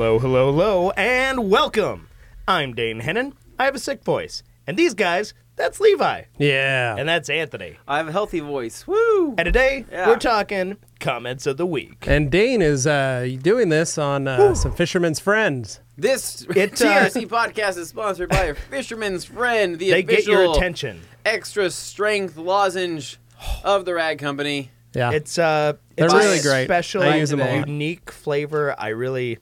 Hello, hello, hello, and welcome. I'm Dane Hennen. I have a sick voice. And these guys, that's Levi. Yeah. And that's Anthony. I have a healthy voice. Woo! And today, we're talking comments of the week. And Dane is doing this on some Fisherman's Friends. This TRC podcast is sponsored by Fisherman's Friend, the they official get your attention. Extra strength lozenge of the Rag Company. Yeah. It's They're really great. Special, I use them a lot. unique flavor. I really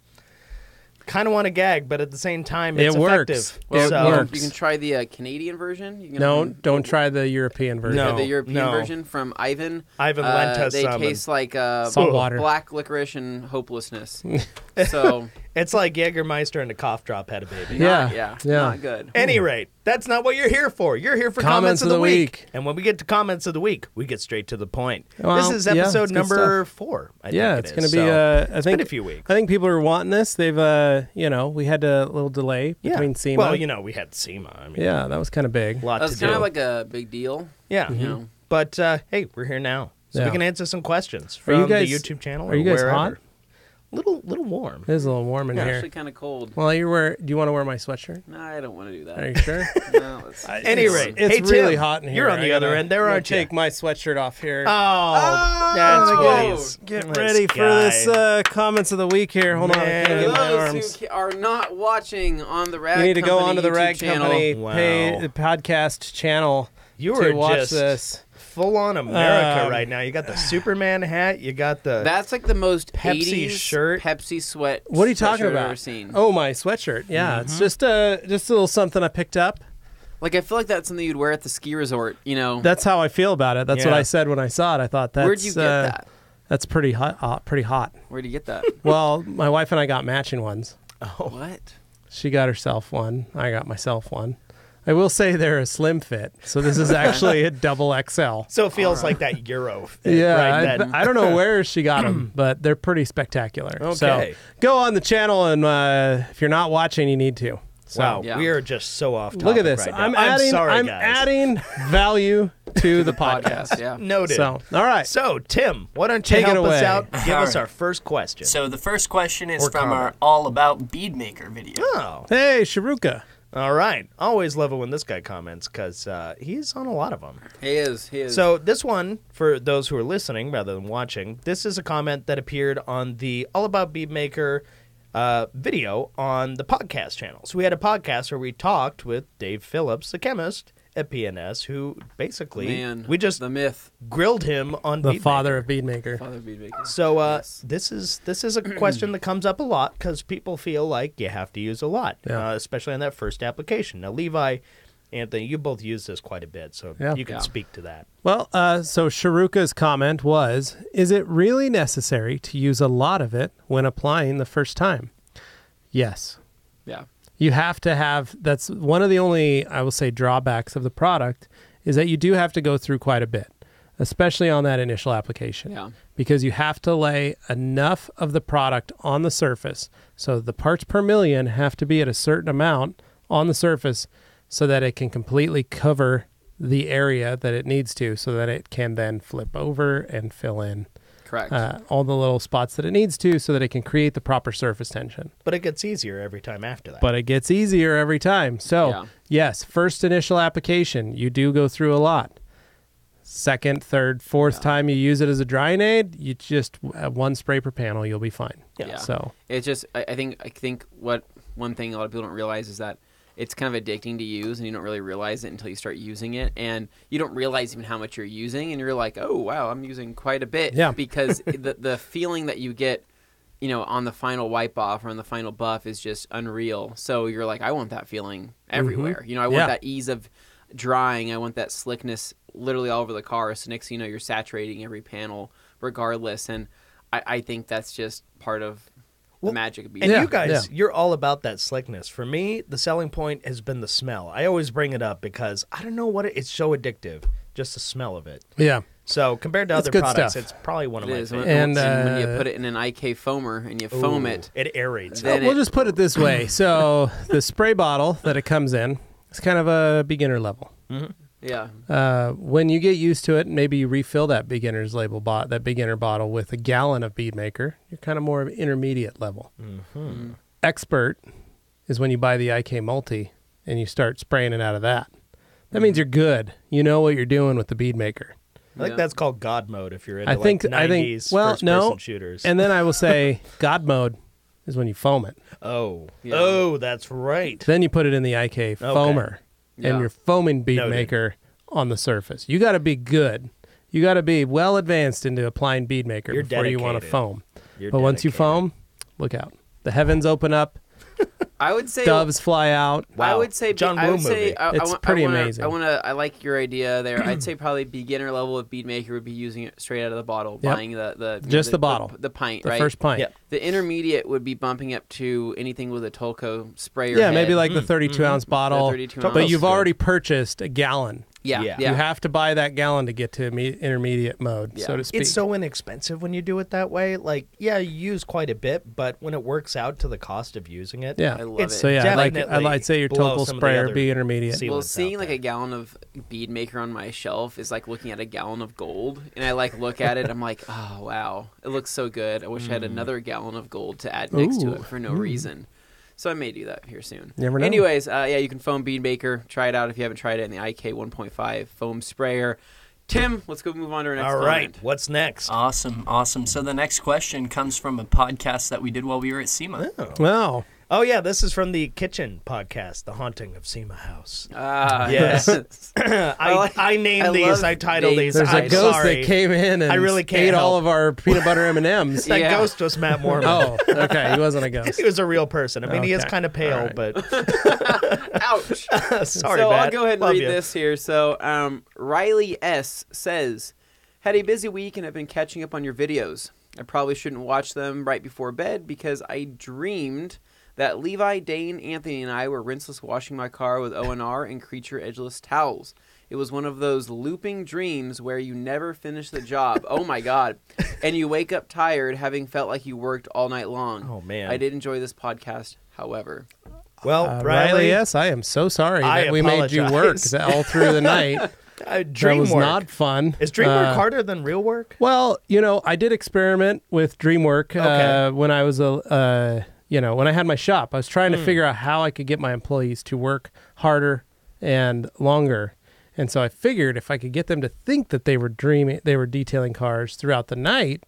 kind of want to gag, but at the same time, it's It works. effective. Well, So- it works. You can try the Canadian version. You can, No, don't try the European version. No. The European no. version from Ivan. Ivan lent us They some. taste like Salt water. black licorice and hopelessness. So, It's like Jägermeister and a cough drop had a baby. Yeah. not good. Any rate, that's not what you're here for. You're here for comments of the week. And when we get to comments of the week, we get straight to the point. Well, this is yeah, episode it's good number 4. I Yeah, think it's it going is. to be. So, I think been a few weeks. I think people are wanting this. They've, we had a little delay between SEMA. Well, we had SEMA. I mean, yeah, that was kind of big. a lot That's to do. kind of like a big deal. Yeah, You know. but hey, we're here now, so we Yeah. can answer some questions Are you from guys- the YouTube channel. are you guys wherever. hot? Little warm. It is a little warm in It's here. actually kind of cold. Well, do you want to wear my sweatshirt? No, I don't want to do that. Are you sure? No, it's, Any rate, It's hey, really Tim, hot in here. You're on the other end. There, I'm gonna aren't you? take my sweatshirt off here. Oh, that's whoa. Get This ready for guy. this comments of the week here. Hold on, I Man. can't get my those arms. who are not watching on the Rag You need to go Company onto the YouTube Rag channel. Company Wow. podcast channel You to are watch just this. full on America Um, right now. You got the Superman hat. You got the That's like the most Pepsi 80s shirt. Pepsi sweat. What are you talking sweatshirt I've about? ever seen. Oh, my sweatshirt. Yeah, it's just a little something I picked up. Like I feel like that's something you'd wear at the ski resort. You know, That's how I feel about it. That's what Yeah. I said when I saw it. I thought that's where'd you get that? That's pretty hot. Pretty hot. Where'd you get that? Well, my wife and I got matching ones. What? She got herself one. I got myself one. I will say they're a slim fit, so this is actually a double XL. so it feels like that Euro. Fit, Yeah, right? That- I don't know where she got them, but they're pretty spectacular. Okay. So go on the channel, and if you're not watching, you need to. So wow, Yeah. we are just so off topic look at this. right now. I'm adding. sorry, I'm guys. adding value to the podcast. Podcast. Yeah. Noted. So all right. So, Tim, why don't you Take it help us away. out? Give All us right. our first question. So the first question is Or from our comment. All About Bead Maker video. Oh, Hey, Sharuka. all right. Always love it when this guy comments because he's on a lot of them. He is. He is. So this one, for those who are listening rather than watching, this is a comment that appeared on the All About Bead Maker video on the podcast channel. So we had a podcast where we talked with Dave Phillips, the chemist at PNS, who basically we just the myth, grilled him on The Bead father Maker. of Bead Maker. father of bead maker. So Yes. this is a question that comes up a lot because people feel like you have to use a lot, Yeah. especially on that first application. Now, Levi, Anthony, you both use this quite a bit, so Yeah. you can Yeah. speak to that. Well, so Sharuka's comment was, is it really necessary to use a lot of it when applying the first time? Yes. Yeah. You have to have, that's one of the only, I will say, drawbacks of the product is that you do have to go through quite a bit, especially on that initial application. Yeah. Because you have to lay enough of the product on the surface. So the parts per million have to be at a certain amount on the surface so that it can completely cover the area that it needs to so that it can then flip over and fill in Correct. all the little spots that it needs to so that it can create the proper surface tension. But it gets easier every time after that. But it gets easier every time. So, Yeah. yes, first initial application, you do go through a lot. Second, third, fourth time you use it as a drying aid, you just one spray per panel, you'll be fine. Yeah. So, It's just I think what one thing a lot of people don't realize is that it's kind of addicting to use, and you don't really realize it until you start using it, and you don't realize even how much you're using, and you're like, oh wow, I'm using quite a bit. Yeah. Because the feeling that you get, on the final wipe off or on the final buff is just unreal. So you're like, I want that feeling everywhere. I want Yeah. that ease of drying. I want that slickness literally all over the car. So next thing you know, you're saturating every panel regardless, and I think that's just part of the magic of bead. And Yeah, you guys, yeah. you're all about that slickness. For me, the selling point has been the smell. I always bring it up because I don't know what it's so addictive, just the smell of it. yeah. So compared to It's other good products, stuff. it's probably one of It my is. favorites. And, When you put it in an IK foamer and you foam it, It aerates. Then we'll it- just put it this way. So, the spray bottle that it comes in is kind of a beginner level. yeah. When you get used to it, maybe you refill that beginner's label that beginner bottle with a gallon of Bead Maker. You're kind of more of an intermediate level. expert is when you buy the IK Multi and you start spraying it out of that. That means you're good. You know what you're doing with the bead maker. I think that's called God mode if you're into I think 90s well, first-person shooters. And then I will say God mode is when you foam it. Oh, Yeah. oh, that's right. Then you put it in the IK foamer, Yeah. and you're foaming bead Noted. maker on the surface. You got to be good. You got to be well advanced into applying bead maker You're before you want to dedicated. foam. You're But once you dedicated. foam, look out. The heavens open up. I would say Doves fly out. Wow. I would say John I Woo would say movie. It's pretty amazing. I like your idea there. I'd say probably beginner level of bead maker would be using it straight out of the bottle, Yep. buying the Just the bottle. the pint, The right? first pint. Yep. The intermediate would be bumping up to anything with a Tolco sprayer. Yeah, head. maybe like the 32-ounce bottle. 32 But ounce. you've Good. already purchased a gallon. yeah, Yeah. yeah. You have to buy that gallon to get to intermediate mode, Yeah. so to speak. It's so inexpensive when you do it that way. Like, yeah, you use quite a bit, but when it works out to the cost of using it, yeah. I love it's it. So yeah, definitely I'd say your below Total some of the sprayer other be intermediate. sealants Well, out seeing like there. a gallon of bead maker on my shelf is like looking at a gallon of gold, and I like look at it. I'm like, oh wow, it looks so good. I wish I had another gallon of gold to add next to Ooh. it for no reason. So I may do that here soon. Never know. Anyways, yeah, you can foam bead maker. Try it out if you haven't tried it in the IK 1.5 foam sprayer. Tim, let's go move on to our next All right, comment. what's next? Awesome. So the next question comes from a podcast that we did while we were at SEMA. Wow. Oh, yeah, this is from the Kitchen podcast, The Haunting of SEMA House. Yes. I named I these, love I titled Dane's these. There's a I'm ghost sorry. that came in and I really can't ate all help. of our peanut butter M&Ms. That Yeah. ghost was Matt Mormon. Oh, okay. He wasn't a ghost. He was a real person. I mean, he is Okay. kind of pale, All right. but Ouch. sorry, So Matt. I'll go ahead and Love read you. this here. So Riley S. says, had a busy week and have been catching up on your videos. I probably shouldn't watch them right before bed because I dreamed that Levi, Dane, Anthony, and I were rinseless washing my car with ONR and Creature Edgeless towels. It was one of those looping dreams where you never finish the job. Oh my God. And you wake up tired having felt like you worked all night long. Oh, man. I did enjoy this podcast, however. Well, Riley, yes, I am so sorry I that we made you work apologize. all through the night. dream that was work. not fun. Is dream work harder than real work? Well, I did experiment with dream work Okay. when I was when I had my shop. I was trying to figure out how I could get my employees to work harder and longer. And so I figured if I could get them to think that they were detailing cars throughout the night,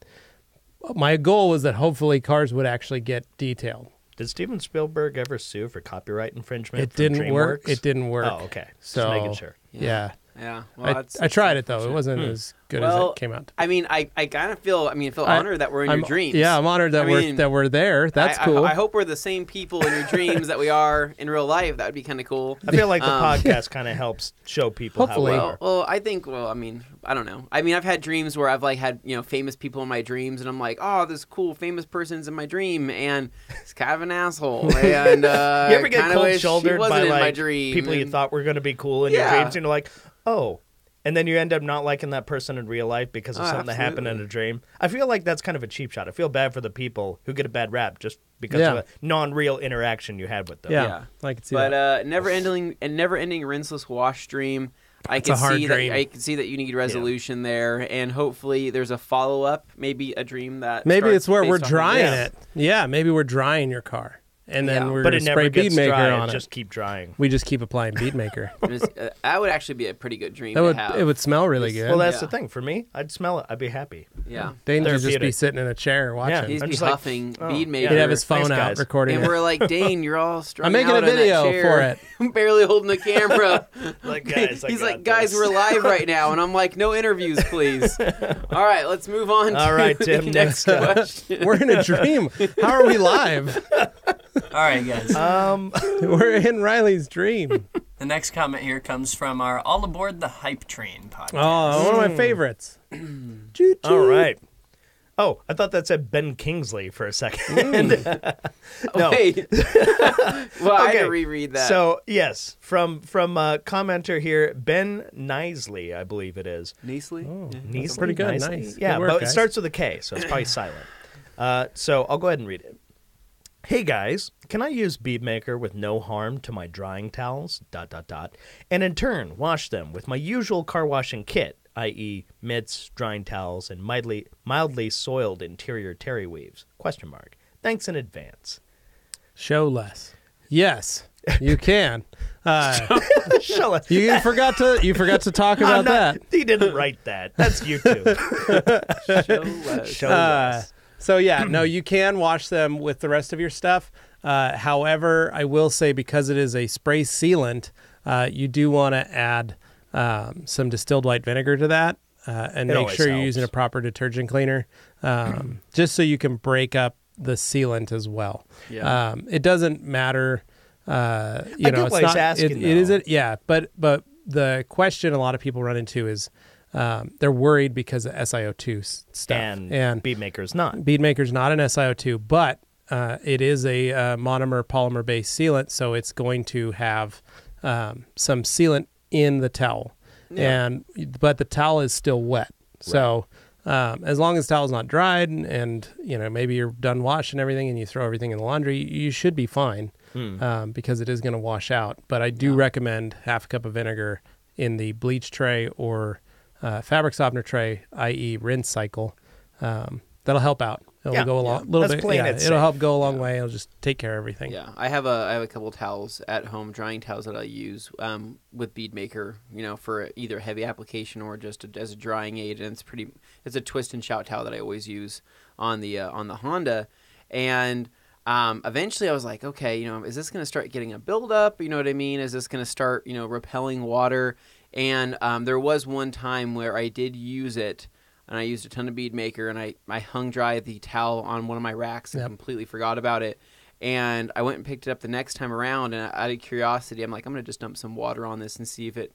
my goal was that hopefully cars would actually get detailed. Did Steven Spielberg ever sue for copyright infringement? It from didn't work. DreamWorks? It didn't work. Oh, okay. Just So making sure. yeah. Yeah. Well, I tried it though. It wasn't as good as Well, it came out. I mean, I kind of feel honored that we're in your dreams. Yeah, I'm honored that we're there. That's cool. I hope we're the same people in your dreams that we are in real life. That would be kind of cool. I feel like the podcast kind of helps show people Hopefully. how we are. Well, I think. Well, I mean, I don't know. I mean, I've had dreams where I've like had famous people in my dreams, and I'm like, oh, this cool famous person's in my dream, and it's kind of an asshole. And You ever get kinda cold wish shouldered he wasn't by in my like dream, people you and- thought were going to be cool in your Yeah. dreams, and you're like, oh. And then you end up not liking that person in real life because of something that happened in absolutely. a dream. I feel like that's kind of a cheap shot. I feel bad for the people who get a bad rap just because Yeah. of a non-real interaction you had with them. Yeah, I can see But that. never ending rinseless wash stream. I It's can a hard see dream. that. I can see that you need resolution there, and hopefully there's a follow up. Maybe a dream that Maybe starts it's where we're based off of drying this. it. Yeah, maybe we're drying your car, and then Yeah. we're But going it to never spray gets bead maker dry. on It it. just keep drying. We just keep applying bead maker. That would actually be a pretty good dream That to would have. it would smell really good. Well, that's Yeah. the thing. For me, I'd smell it. I'd be happy. Yeah. Dane would just be Therapeutic. sitting in a chair watching. He'd I'm be just like, huffing oh, bead yeah. maker. He'd have his phone Thanks, out guys. recording and it. we're like, Dane, you're all strung I'm making out a on that video chair, for it. barely holding the camera. Like, guys, I He's got like, guys, this. we're live right now, and I'm like, no interviews, please. All right, let's move on. All to right, the Tim, next next question. We're in a dream. How are we live? All right, guys. We're in Riley's dream. The next comment here comes from our All Aboard the Hype Train podcast. Oh, one of my favorites. All right. Oh, I thought that said Ben Kingsley for a second. No. Wait. Well, I had Okay. to reread that. So, yes, from commenter here, Ben Nisley, I believe it is. Nisley? Nisley? pretty good. Nisley? Nice. Yeah, Good work, but it guys. starts with a K, so it's probably silent. So I'll go ahead and read it. Hey guys, can I use Bead Maker with no harm to my drying towels, ... and in turn wash them with my usual car washing kit, i.e. mitts, drying towels, and mildly soiled interior terry weaves? ? Thanks in advance. Show less. Yes, you can. Show us. You forgot to talk about that. He didn't write that. That's YouTube. Show less. So yeah, no, you can wash them with the rest of your stuff. However, I will say because it is a spray sealant, you do want to add some distilled white vinegar to that, and make sure you're using a proper detergent cleaner, just so you can break up the sealant as well. Yeah. It doesn't matter. It's why he's not. asking, It isn't. Yeah, but the question a lot of people run into is they're worried because of SiO2 stuff, and Bead Maker's not. Bead Maker's not an SiO2, but it is a monomer polymer based sealant, so it's going to have some sealant in the towel, but the towel is still wet. Right. So as long as the towel's not dried and maybe you're done washing everything and you throw everything in the laundry, you should be fine because it is going to wash out. But I do recommend half a cup of vinegar in the bleach tray or fabric softener tray, i.e. rinse cycle. That'll help out. It'll go a little bit. It'll help go a long way. It'll just take care of everything. Yeah, I have a couple towels at home, drying towels that I use with Bead Maker, for either heavy application or just as a drying aid. And it's a twist and shout towel that I always use on the Honda. And eventually I was like, okay, is this going to start getting a buildup? You know what I mean? Is this going to start, repelling water? And there was one time where I did use it. And I used a ton of Bead Maker, and I hung dry the towel on one of my racks and completely forgot about it. And I went and picked it up the next time around, and out of curiosity, I'm like, I'm going to just dump some water on this and see if it,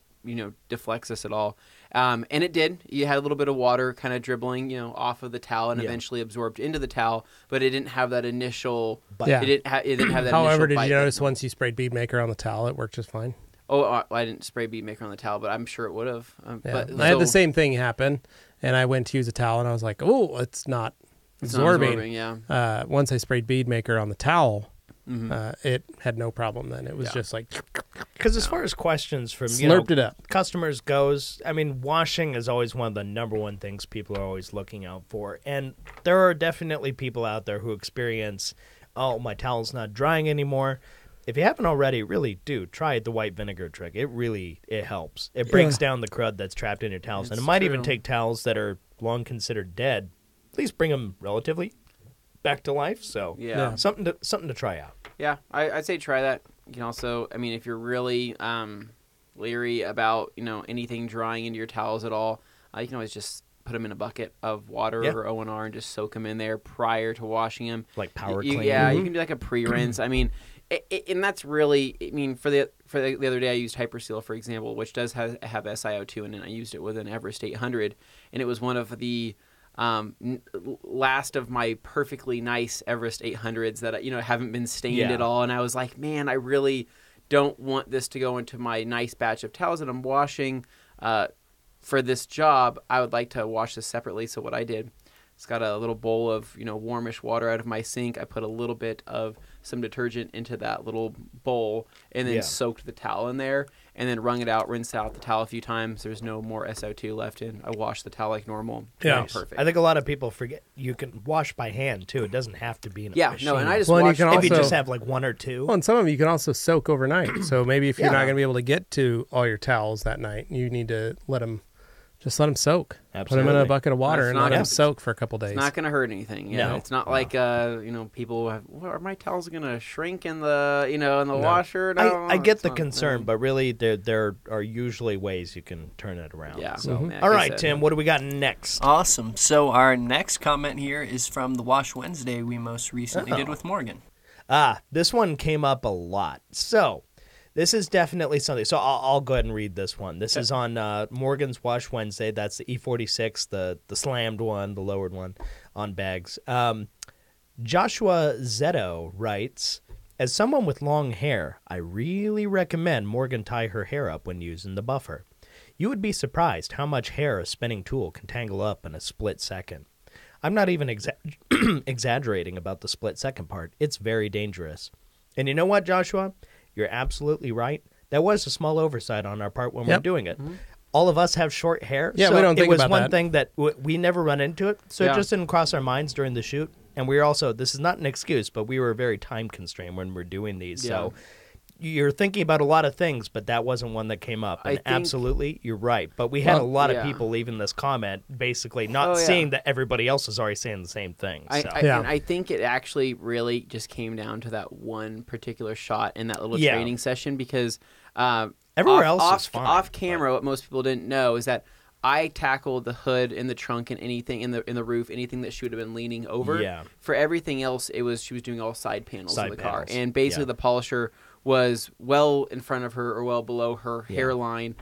deflects this at all. And it did. You had a little bit of water kind of dribbling, off of the towel and eventually absorbed into the towel, but it didn't have that initial bite. It didn't have that However, initial did bite you notice once you sprayed Bead Maker on the towel, it worked just fine? Oh, I didn't spray Bead Maker on the towel, but I'm sure it would have. I had the same thing happen. And I went to use a towel, and I was like, "Oh, it's not absorbing." Once I sprayed Bead Maker on the towel, it had no problem. Then it was just like because as far as questions from slurped it up customers goes, I mean, washing is always one of the number one things people are always looking out for, and there are definitely people out there who experience, "Oh, my towel's not drying anymore." If you haven't already, really do try the white vinegar trick. It helps. It breaks down the crud that's trapped in your towels, and it might even take towels that are long considered dead, at least bring them relatively back to life. So something to try out. Yeah, I'd say try that. You can also, if you're really leery about anything drying into your towels at all, you can always just put them in a bucket of water or O&R and just soak them in there prior to washing them. Like power clean. Yeah, you can do like a pre-rinse. And that's really, for the other day I used Hyperseal, for example, which does have SiO2 in it. I used it with an Everest 800, and it was one of the last of my perfectly nice Everest 800s that haven't been stained at all. And I was like, man, I really don't want this to go into my nice batch of towels that I'm washing for this job. I would like to wash this separately. So what I did, it's got a little bowl of warmish water out of my sink. I put a little bit of some detergent into that little bowl and then soaked the towel in there and then wrung it out, rinsed out the towel a few times. There's no more SO2 left in. I washed the towel like normal. Yeah, perfect. I think a lot of people forget you can wash by hand too. It doesn't have to be in a machine. No, and I just washed if you just have like one or two. Well, and some of them you can also soak overnight. So maybe if you're not going to be able to get to all your towels that night, you need to let them soak. Absolutely. Put them in a bucket of water and let them soak for a couple days. It's not going to hurt anything. No. It's not like people have, are my towels going to shrink in the washer? No, I get the concern, but really there are usually ways you can turn it around. Yeah. So. All right, Tim, what do we got next? Awesome. So our next comment here is from the Wash Wednesday we most recently did with Morgan. This one came up a lot. So this is definitely something. So I'll go ahead and read this one. This is on Morgan's Wash Wednesday. That's the E46, the slammed one, the lowered one on bags. Joshua Zetto writes, as someone with long hair, I really recommend Morgan tie her hair up when using the buffer. You would be surprised how much hair a spinning tool can tangle up in a split second. I'm not even exaggerating about the split second part. It's very dangerous. And you know what, Joshua? You're absolutely right. That was a small oversight on our part when we're doing it. Mm-hmm. All of us have short hair. Yeah, so we don't think about that. It was one thing that we never run into it, so it just didn't cross our minds during the shoot. And we're also, this is not an excuse, but we were very time constrained when we're doing these. So you're thinking about a lot of things, but that wasn't one that came up. And absolutely, you're right. But we had a lot of people leaving this comment, basically not seeing that everybody else is already saying the same thing. So. And I think it actually really just came down to that one particular shot in that little training session because everywhere else is fine. Off camera, what most people didn't know is that I tackled the hood and the trunk and anything in the roof, anything that she would have been leaning over. Yeah. For everything else, she was doing all side panels of the car, and basically the polisher was well in front of her or well below her hairline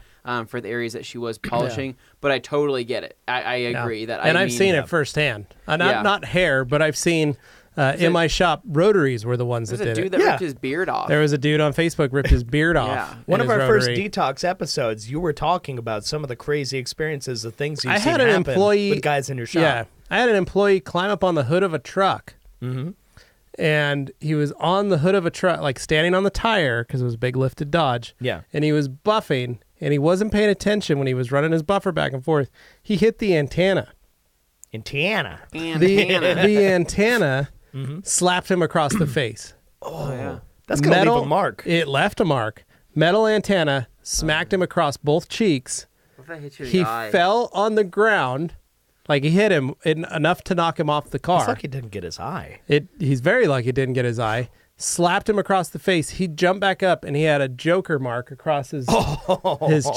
for the areas that she was polishing. But I totally get it. I agree that. And I've seen it firsthand. Not hair, but I've seen. In my shop, rotaries were the ones that did it. There's a dude that ripped his beard off. There was a dude on Facebook ripped his beard off. One of our first Detox episodes, you were talking about some of the crazy experiences, the things you've seen happen with guys in your shop. Yeah, I had an employee climb up on the hood of a truck. Mm-hmm. And he was on the hood of a truck, like standing on the tire, because it was a big lifted Dodge. Yeah. And he was buffing, and he wasn't paying attention when he was running his buffer back and forth. He hit the antenna. The antenna slapped him across the face. Oh, yeah. That's going to leave a mark. It left a mark. Metal antenna smacked him across both cheeks. What if that hit you in the eye? He fell on the ground. Like, he hit him enough to knock him off the car. It's like he didn't get his eye. He's very lucky he didn't get his eye. Slapped him across the face. He jumped back up, and he had a Joker mark across his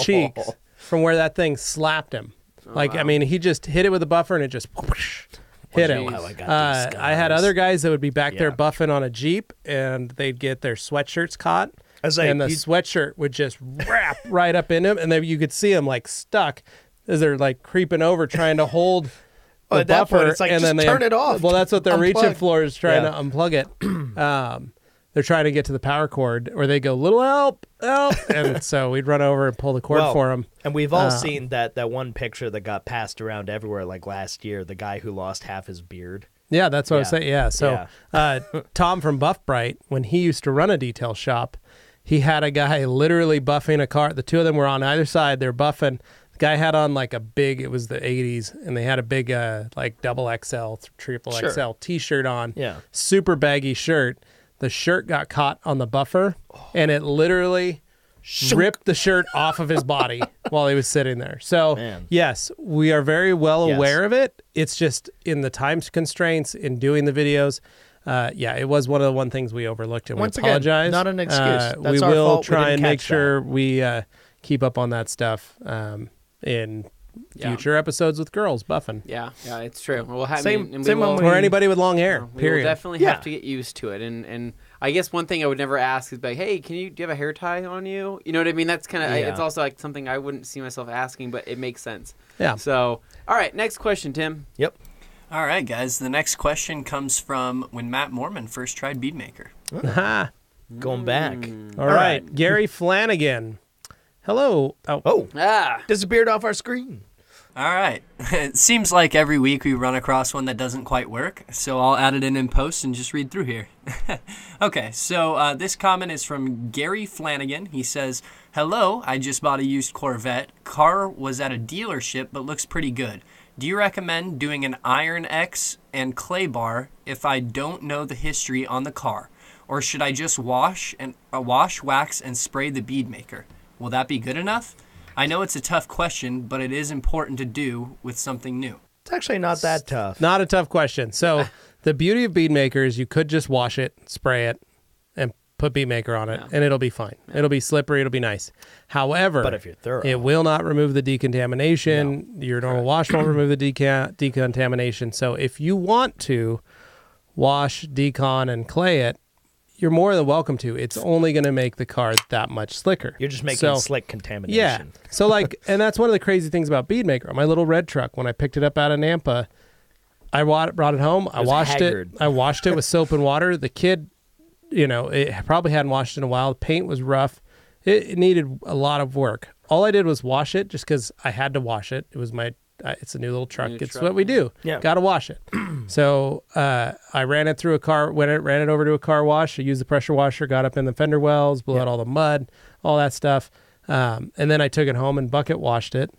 cheeks from where that thing slapped him. I mean, he just hit it with a buffer, and it just whoosh, hit him. I had other guys that would be back there buffing on a Jeep, and they'd get their sweatshirts caught. And the sweatshirt would just wrap right up in him, and then you could see him, like, stuck as they're like creeping over trying to hold the buffer, point, it's like, and then they turn it off. Well, that's what they're reaching for, is trying to unplug it. They're trying to get to the power cord, or they go, "Little help, and so we'd run over and pull the cord for them. And we've all seen that one picture that got passed around everywhere, like last year, the guy who lost half his beard. Yeah, that's what I was saying. Yeah, so Tom from Buff Bright, when he used to run a detail shop, he had a guy literally buffing a car. The two of them were on either side. They're buffing. The guy had on like a big, it was the 80s, and they had a big like double XL, triple XL t-shirt on. Yeah. Super baggy shirt. The shirt got caught on the buffer, and it literally ripped the shirt off of his body while he was sitting there. So, yes, we are very well aware of it. It's just in the time constraints in doing the videos. It was one of the things we overlooked, and once we apologize. Again, not an excuse. We will try and make sure we keep up on that stuff in future episodes with girls buffing. Yeah, it's true. We'll have or anybody with long hair. We will definitely have to get used to it. And I guess one thing I would never ask is like, hey, do you have a hair tie on you? You know what I mean? That's kind of it's also like something I wouldn't see myself asking, but it makes sense. Yeah. So, all right, next question, Tim. Yep. All right, guys. The next question comes from when Matt Mormon first tried Beadmaker. Going back. All right, Gary Flanagan. Hello. Disappeared off our screen. All right. It seems like every week we run across one that doesn't quite work, so I'll add it in post and just read through here. Okay, so this comment is from Gary Flanagan. He says, "Hello, I just bought a used Corvette. Car was at a dealership but looks pretty good. Do you recommend doing an Iron X and clay bar if I don't know the history on the car? Or should I just wash, wax, and spray the bead maker? Will that be good enough? I know it's a tough question, but it is important to do with something new." It's actually not that tough. Not a tough question. So the beauty of bead maker is you could just wash it, spray it, and put bead maker on it, and it'll be fine. It'll be slippery. It'll be nice. However, but if you're thorough, it will not remove the decontamination. No. Your normal wash won't remove the decontamination. So if you want to wash, decon, and clay it, you're more than welcome to. It's only going to make the car that much slicker. You're just making slick contamination. Yeah. So and that's one of the crazy things about Beadmaker. On my little red truck, when I picked it up out of Nampa, I brought it home. I washed it. I washed it with soap and water. The kid, it probably hadn't washed in a while. The paint was rough. It needed a lot of work. All I did was wash it just because I had to wash it. It was it's a new little truck. It's what we do. Yeah. Got to wash it. So I ran it through ran it over to a car wash. I used the pressure washer, got up in the fender wells, blew out all the mud, all that stuff. And then I took it home and bucket washed it.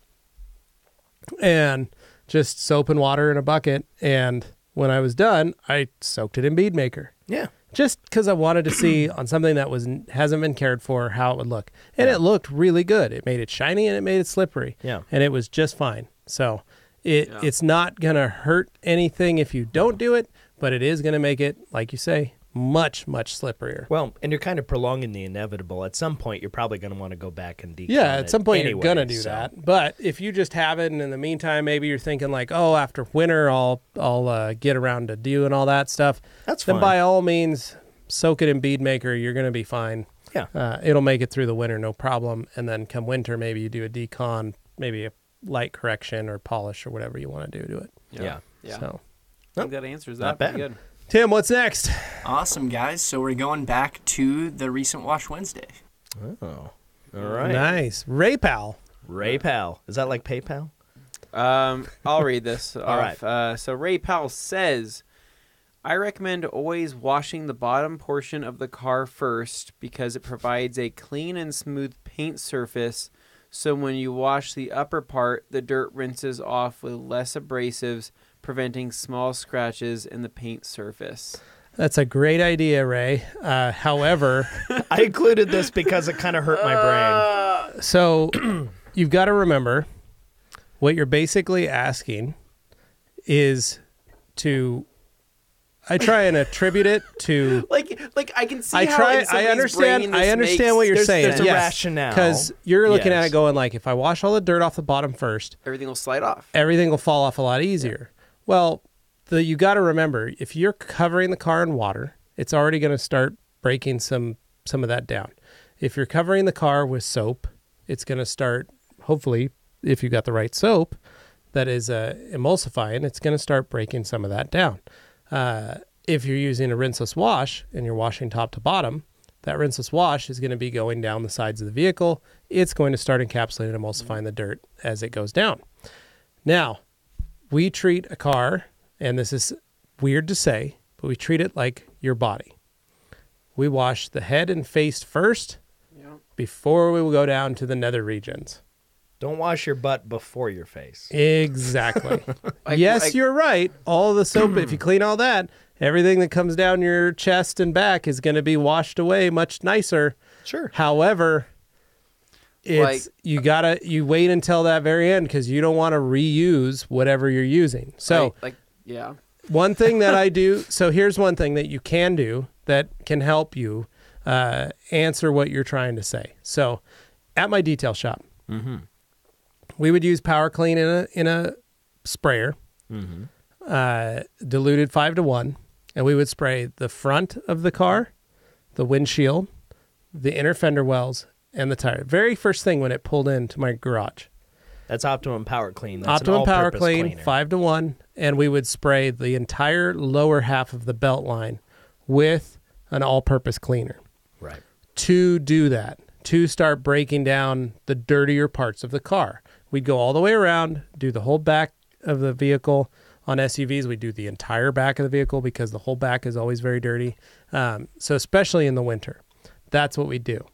And just soap and water in a bucket. And when I was done, I soaked it in Bead Maker. Yeah. Just because I wanted to see on something that hasn't been cared for how it would look. And it looked really good. It made it shiny and it made it slippery. Yeah. And it was just fine. So it's not going to hurt anything if you don't do it, but it is going to make it, like you say, much, much slipperier. Well, and you're kind of prolonging the inevitable. At some point, you're probably going to want to go back and decon at some point anyway, you're going to do that. But if you just have it, and in the meantime, maybe you're thinking like, oh, after winter, I'll get around to doing all that stuff. That's then fine. by all means, soak it in Bead Maker. You're going to be fine. Yeah. It'll make it through the winter, no problem. And then come winter, maybe you do a decon, maybe a light correction or polish or whatever you want to do to it. Yeah. So, I think that answers Not that. Pretty bad. good. Tim, what's next? Awesome, guys. So we're going back to the recent Wash Wednesday. Oh. All right. Nice. RayPal. RayPal. Is that like PayPal? I'll read this off. right. So Ray Powell says, I recommend always washing the bottom portion of the car first because it provides a clean and smooth paint surface. So when you wash the upper part, the dirt rinses off with less abrasives, preventing small scratches in the paint surface. That's a great idea, Ray. However, I included this because it kind of hurt my brain. so you've got to remember what you're basically asking is to. I try and attribute it to. Like I can see I how try. in I somebody's understand. brain I this understand what you're There's saying. a rationale. Because you're looking at Yes. it going like, if I wash all the dirt off the bottom first, everything will slide off. everything will fall off a lot easier. Well, you got to remember, if you're covering the car in water, it's already going to start breaking some of that down. If you're covering the car with soap, it's going to start, hopefully, if you got the right soap that is emulsifying, it's going to start breaking some of that down. If you're using a rinseless wash and you're washing top to bottom, that rinseless wash is going to be going down the sides of the vehicle. It's going to start encapsulating and emulsifying the dirt as it goes down. Now, we treat a car, and this is weird to say, but we treat it like your body. We wash the head and face first before we will go down to the nether regions. Don't wash your butt before your face. Exactly. You're right. All the soap, if you clean all that, everything that comes down your chest and back is going to be washed away much nicer. Sure. However, it's you wait until that very end because you don't want to reuse whatever you're using. So one thing that I do, so here's one thing that you can do that can help you answer what you're trying to say. So at my detail shop, we would use Power Clean in a sprayer, diluted 5-to-1, and we would spray the front of the car, the windshield, the inner fender wells, and the tire. Very first thing when it pulled into my garage. That's Optimum Power Clean. That's Optimum an Power all-purpose Clean, cleaner. 5-to-1, and we would spray the entire lower half of the belt line with an all-purpose cleaner. Right. To do that, to start breaking down the dirtier parts of the car. We'd go all the way around, do the whole back of the vehicle. On SUVs, we do the entire back of the vehicle because the whole back is always very dirty. So especially in the winter, that's what we do.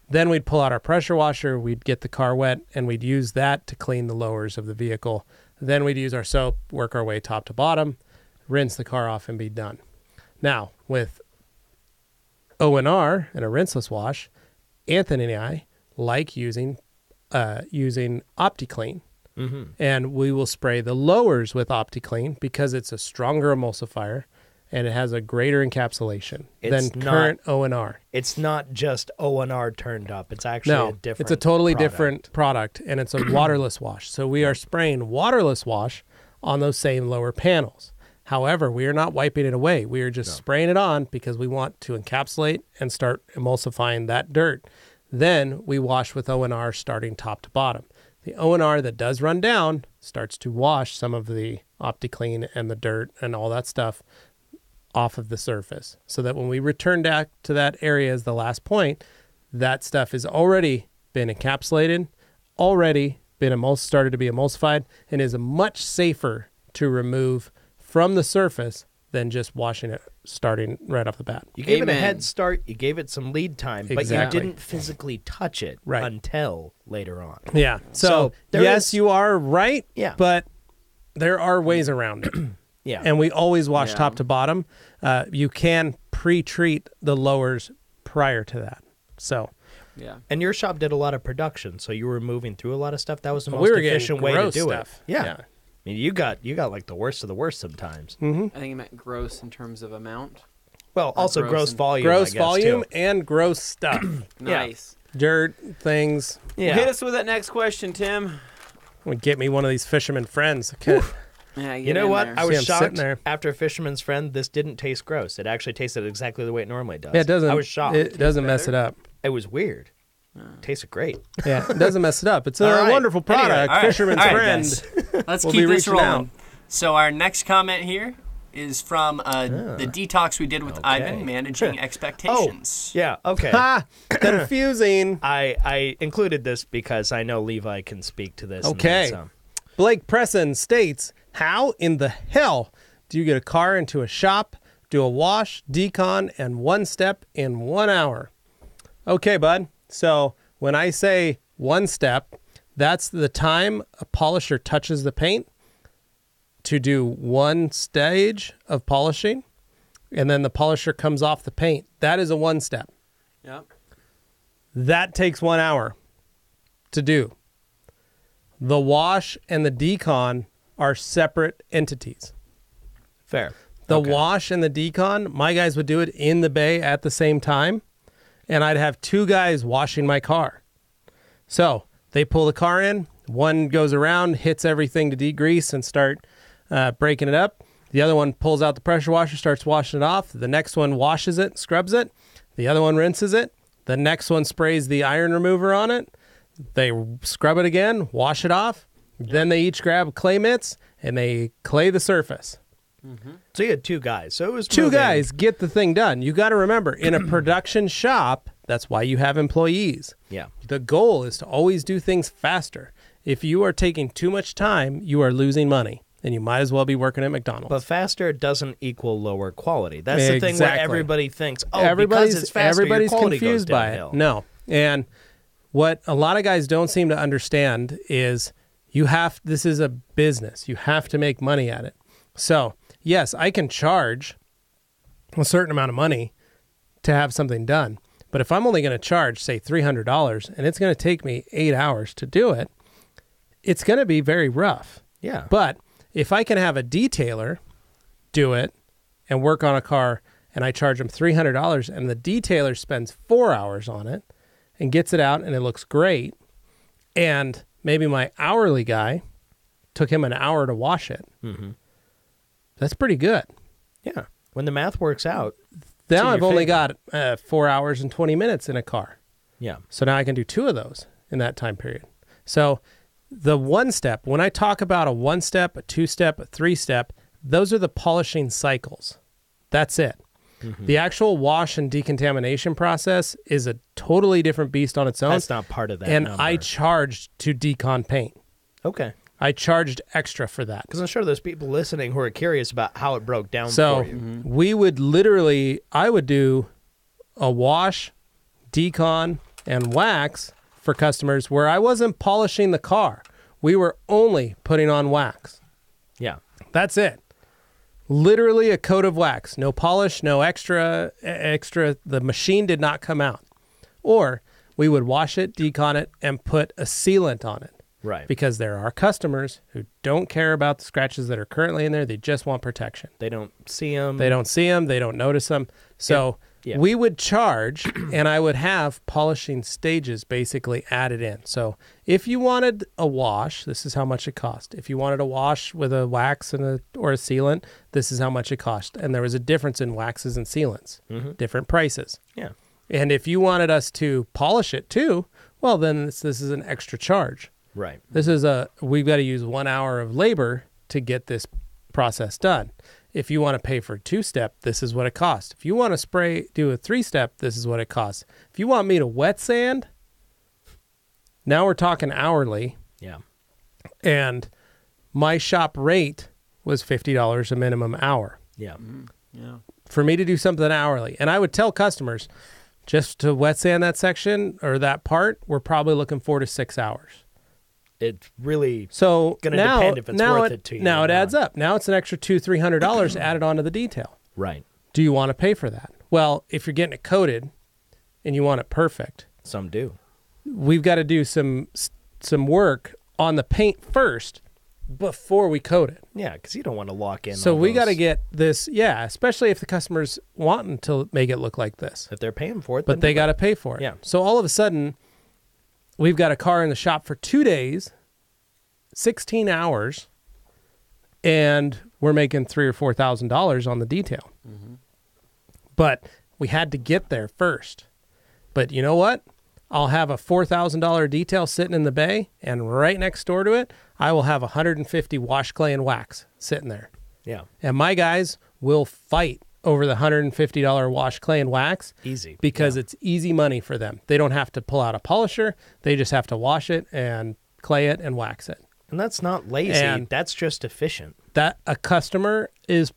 Then we'd pull out our pressure washer, we'd get the car wet, and we'd use that to clean the lowers of the vehicle. Then we'd use our soap, work our way top to bottom, rinse the car off, and be done. Now, with O&R and a rinseless wash, Anthony and I like using OptiClean. And we will spray the lowers with OptiClean because it's a stronger emulsifier and it has a greater encapsulation than current O&R. It's not just O&R turned up. It's actually a different it's a totally product. different product, and it's a waterless wash. So we are spraying waterless wash on those same lower panels. However, we are not wiping it away. We are just spraying it on because we want to encapsulate and start emulsifying that dirt. Then we wash with O&R starting top to bottom. The O&R that does run down starts to wash some of the OptiClean and the dirt and all that stuff off of the surface so that when we return back to that area as the last point, that stuff has already been encapsulated, already been started to be emulsified, and is much safer to remove from the surface than just washing it starting right off the bat. You gave it a head start, you gave it some lead time, but you Exactly. didn't physically touch it Right. until later on. Yeah. So there yes, is- you are right, Yeah. but there are ways around it. Yeah. And we always wash Yeah. top to bottom. You can pre-treat the lowers prior to that. So Yeah. And your shop did a lot of production, so you were moving through a lot of stuff. That was the most we were getting efficient way to gross do stuff. it. Yeah. Yeah. I mean, you got like the worst of the worst sometimes. Mm-hmm. I think it meant gross in terms of amount. Well, also gross gross and- volume. Gross I guess, volume too. and gross stuff. Nice. Dirt, things. Yeah. Hit us with that next question, Tim. Would get me one of these fisherman friends. Okay. Yeah, You know what? I See was him sitting shocked there. after Fisherman's Friend. This didn't taste gross. It actually tasted exactly the way it normally does. Yeah, it doesn't. I was shocked. It doesn't mess it up. It was weird. Tasted great. Yeah, it doesn't mess it up. It's a All right. wonderful Anyway. product. All right. Fisherman's All right, friend. guys. Let's We'll keep be this reaching rolling. out. So our next comment here is from the detox we did with Ivan, managing expectations. Yeah. Okay. Ha! Confusing. I included this because I know Levi can speak to this. Okay. Blake Presson states, how in the hell do you get a car into a shop, do a wash, decon, and one step in 1 hour? Okay, bud. So when I say one step, that's the time a polisher touches the paint to do one stage of polishing, and then the polisher comes off the paint. That is a one step. Yep. That takes 1 hour to do. The wash and the decon are separate entities. Fair. The Okay. wash and the decon, my guys would do it in the bay at the same time, and I'd have two guys washing my car. So they pull the car in, one goes around, hits everything to degrease and start breaking it up. The other one pulls out the pressure washer, starts washing it off. The next one washes it, scrubs it. The other one rinses it. The next one sprays the iron remover on it. They scrub it again, wash it off. Then they each grab clay mitts and they clay the surface. So you had two guys. So it was Two moving. guys get the thing done. You got to remember, in a production shop, that's why you have employees. Yeah. The goal is to always do things faster. If you are taking too much time, you are losing money, and you might as well be working at McDonald's. But faster doesn't equal lower quality. That's the thing where Exactly. everybody thinks, because it's faster, everybody's your quality confused goes by downhill. it. No. And what a lot of guys don't seem to understand is this is a business. You have to make money at it. So, yes, I can charge a certain amount of money to have something done. But if I'm only going to charge, say, $300, and it's going to take me 8 hours to do it, it's going to be very rough. Yeah. But if I can have a detailer do it and work on a car, and I charge them $300, and the detailer spends 4 hours on it and gets it out, and it looks great, and maybe my hourly guy took him an hour to wash it, that's pretty good. Yeah. When the math works out. Now your I've only favor. got 4 hours and 20 minutes in a car. Yeah. So now I can do two of those in that time period. So the one step, when I talk about a one step, a two step, a three step, those are the polishing cycles. That's it. The actual wash and decontamination process is a totally different beast on its own. That's not part of that And number. I charged to decon paint. Okay. I charged extra for that. Because I'm sure there's people listening who are curious about how it broke down So for you. we would literally, I would do a wash, decon, and wax for customers where I wasn't polishing the car. We were only putting on wax. Yeah. That's it. Literally a coat of wax. No polish, no extra. The machine did not come out. Or we would wash it, decon it, and put a sealant on it. Right. Because there are customers who don't care about the scratches that are currently in there. They just want protection. They don't see them. They don't see them. They don't notice them. So Yeah. we would charge, and I would have polishing stages basically added in. So if you wanted a wash, this is how much it cost. If you wanted a wash with a wax and or a sealant, this is how much it cost. And there was a difference in waxes and sealants, different prices. Yeah. And if you wanted us to polish it too, well, then this is an extra charge. Right. We've got to use 1 hour of labor to get this process done. If you want to pay for a two-step, this is what it costs. If you want to do a three-step, this is what it costs. If you want me to wet sand, now we're talking hourly, Yeah. and my shop rate was $50 a minimum hour Yeah. Yeah. for me to do something hourly. And I would tell customers, just to wet sand that section or that part, we're probably looking 4 to 6 hours. it's really So going to depend if it's worth it to you. Now or it adds not. up. Now it's an extra $200-$300 added onto the detail. Right. Do you want to pay for that? Well, if you're getting it coated and you want it perfect, Some do. we've got to do some work on the paint first before we coat it. Yeah, because you don't want to lock in. So on we got to those. get this, especially if the customer's wanting to make it look like this. If they're paying for it, But then they do got to it. pay for it. Yeah. So all of a sudden, we've got a car in the shop for 2 days, 16 hours, and we're making $3,000 or $4,000 on the detail. But we had to get there first. But you know what? I'll have a $4,000 detail sitting in the bay, and right next door to it, I will have 150 wash clay and wax sitting there. Yeah, And my guys will fight over the $150 wash clay and wax easy. because it's easy money for them. They don't have to pull out a polisher. They just have to wash it and clay it and wax it. And that's not lazy. And- That's just efficient. That a customer is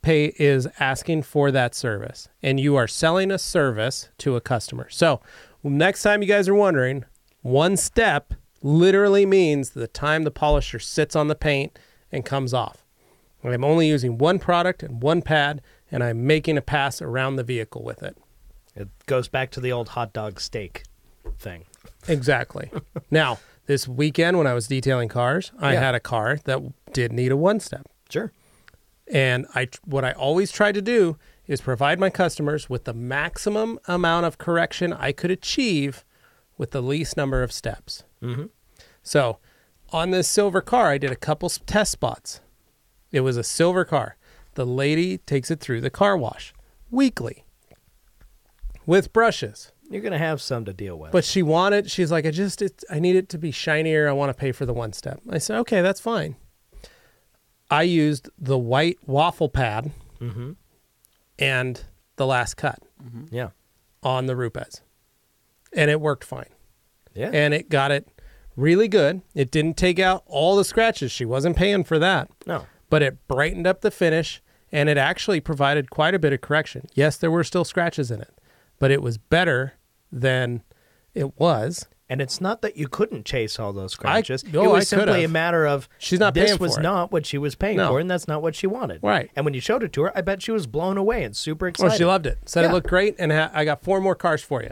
asking for that service, and you are selling a service to a customer. So next time you guys are wondering, one step literally means the time the polisher sits on the paint and comes off. I'm only using one product and one pad, and I'm making a pass around the vehicle with it. It goes back to the old hot dog steak thing. Exactly. Now, this weekend when I was detailing cars, I Yeah. had a car that did need a one-step. Sure. And what I always try to do is provide my customers with the maximum amount of correction I could achieve with the least number of steps. Mm-hmm. So on this silver car, I did a couple test spots. It was a silver car. The lady takes it through the car wash weekly with brushes. You're going to have some to deal with. But she's like, I need it to be shinier. I want to pay for the one step. I said, okay, that's fine. I used the white waffle pad Mm-hmm. and the last cut Yeah. on the Rupes. And it worked fine. Yeah. And it got it really good. It didn't take out all the scratches. She wasn't paying for that. No. But it brightened up the finish, and it actually provided quite a bit of correction. Yes, there were still scratches in it, but it was better than it was. And it's not that you couldn't chase all those scratches. I it was simply could've. a matter of She's not this paying was for it. not what she was paying No. for, and that's not what she wanted. Right. And when you showed it to her, I bet she was blown away and super Oh, excited. she loved it. Said Yeah. it looked great, and I got 4 more cars for you.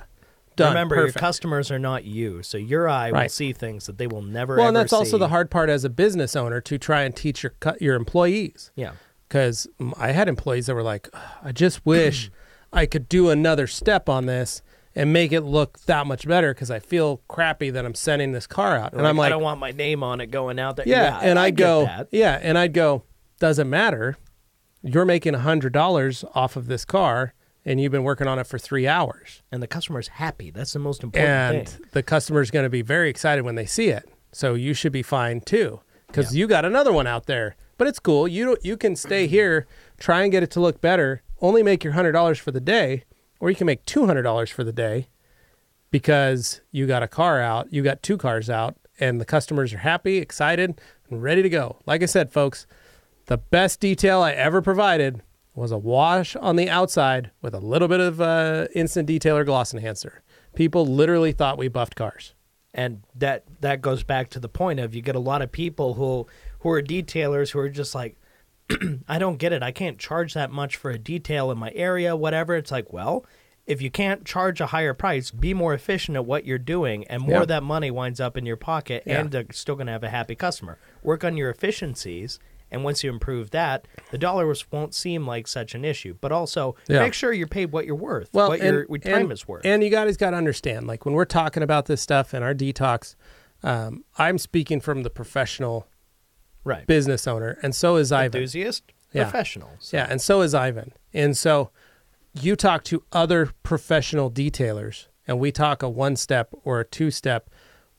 Done. Remember, Perfect. your customers are not you, so your eye will Right. see things that they will never Well, ever and that's also see. the hard part as a business owner to try and teach your employees. Yeah. Because I had employees that were like, I just wish I could do another step on this and make it look that much better because I feel crappy that I'm sending this car out. And I'm like, I don't want my name on it going out there. yeah. And I I'd get go, that. yeah. And I'd go, doesn't matter. You're making $100 off of this car and you've been working on it for 3 hours. And the customer's happy. That's the most important And thing. the customer's going to be very excited when they see it. So you should be fine too, because you got another one out there. But it's cool. You can stay here, try and get it to look better. Only make your $100 for the day, or you can make $200 for the day, because you got a car out. You got 2 cars out, and the customers are happy, excited, and ready to go. Like I said, folks, the best detail I ever provided was a wash on the outside with a little bit of instant detailer gloss enhancer. People literally thought we buffed cars. And that goes back to the point of you get a lot of people who are detailers who are just like, I don't get it. I can't charge that much for a detail in my area, whatever. It's like, well, if you can't charge a higher price, be more efficient at what you're doing, and more of that money winds up in your pocket, and they're still going to have a happy customer. Work on your efficiencies, and once you improve that, the dollars won't seem like such an issue. But also, make sure you're paid what you're worth, what your time is worth. And you guys got to understand, like when we're talking about this stuff in our detox, I'm speaking from the professional business owner, and so is Ivan. Enthusiast, Yeah. professional. So. Yeah, and so is Ivan. And so you talk to other professional detailers, and we talk a 1-step or a 2-step.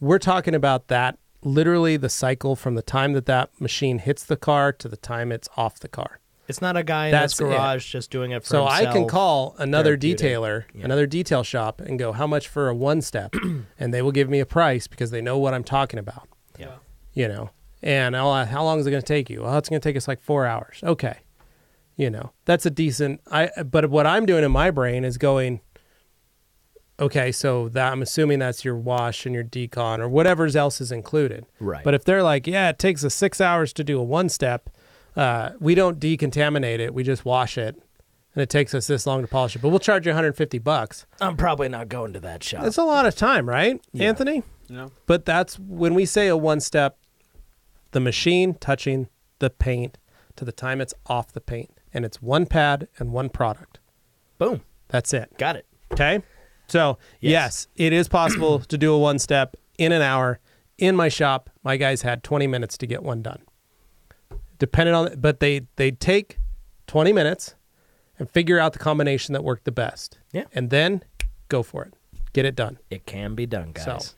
We're talking about that, literally the cycle from the time that machine hits the car to the time it's off the car. It's not a guy in his garage just doing it for so himself. I can call another Therapeutic. detailer, another detail shop, and go, how much for a 1-step? And they will give me a price because they know what I'm talking about. Yeah. You know, and I'll ask, how long is it going to take you? Well, it's going to take us like 4 hours. Okay. You know, that's a decent, but what I'm doing in my brain is going, okay, so that I'm assuming that's your wash and your decon or whatever else is included. Right. But if they're like, yeah, it takes us 6 hours to do a one-step, we don't decontaminate it. We just wash it, and it takes us this long to polish it. But we'll charge you $150. I'm probably not going to that shop. That's a lot of time, right, Anthony? No. But that's when we say a one-step, the machine touching the paint to the time it's off the paint. And it's one pad and one product. Boom. That's it. Got it. Okay? So, yes, it is possible to do a one-step in an hour. In my shop, my guys had 20 minutes to get one done. Depending on, but they take 20 minutes and figure out the combination that worked the best. Yeah. And then go for it. Get it done. It can be done, guys.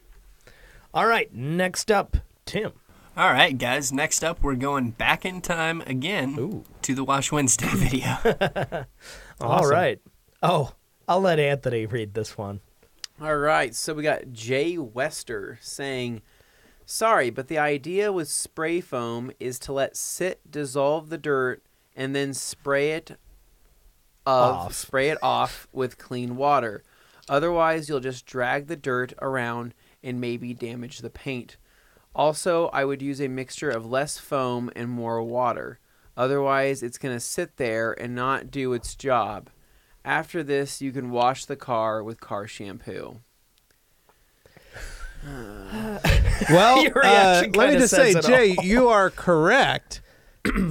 So. All right. Next up, Tim. All right, guys. Next up, we're going back in time again to the Wash Wednesday video. All right. Oh, I'll let Anthony read this one. All right, so we got Jay Wester saying, sorry, but the idea with spray foam is to let sit dissolve the dirt and then spray it off with clean water. Otherwise, you'll just drag the dirt around and maybe damage the paint. Also, I would use a mixture of less foam and more water. Otherwise, it's going to sit there and not do its job. After this, you can wash the car with car shampoo. Well, Your reaction let me kinda just say, says it Jay, all. you are correct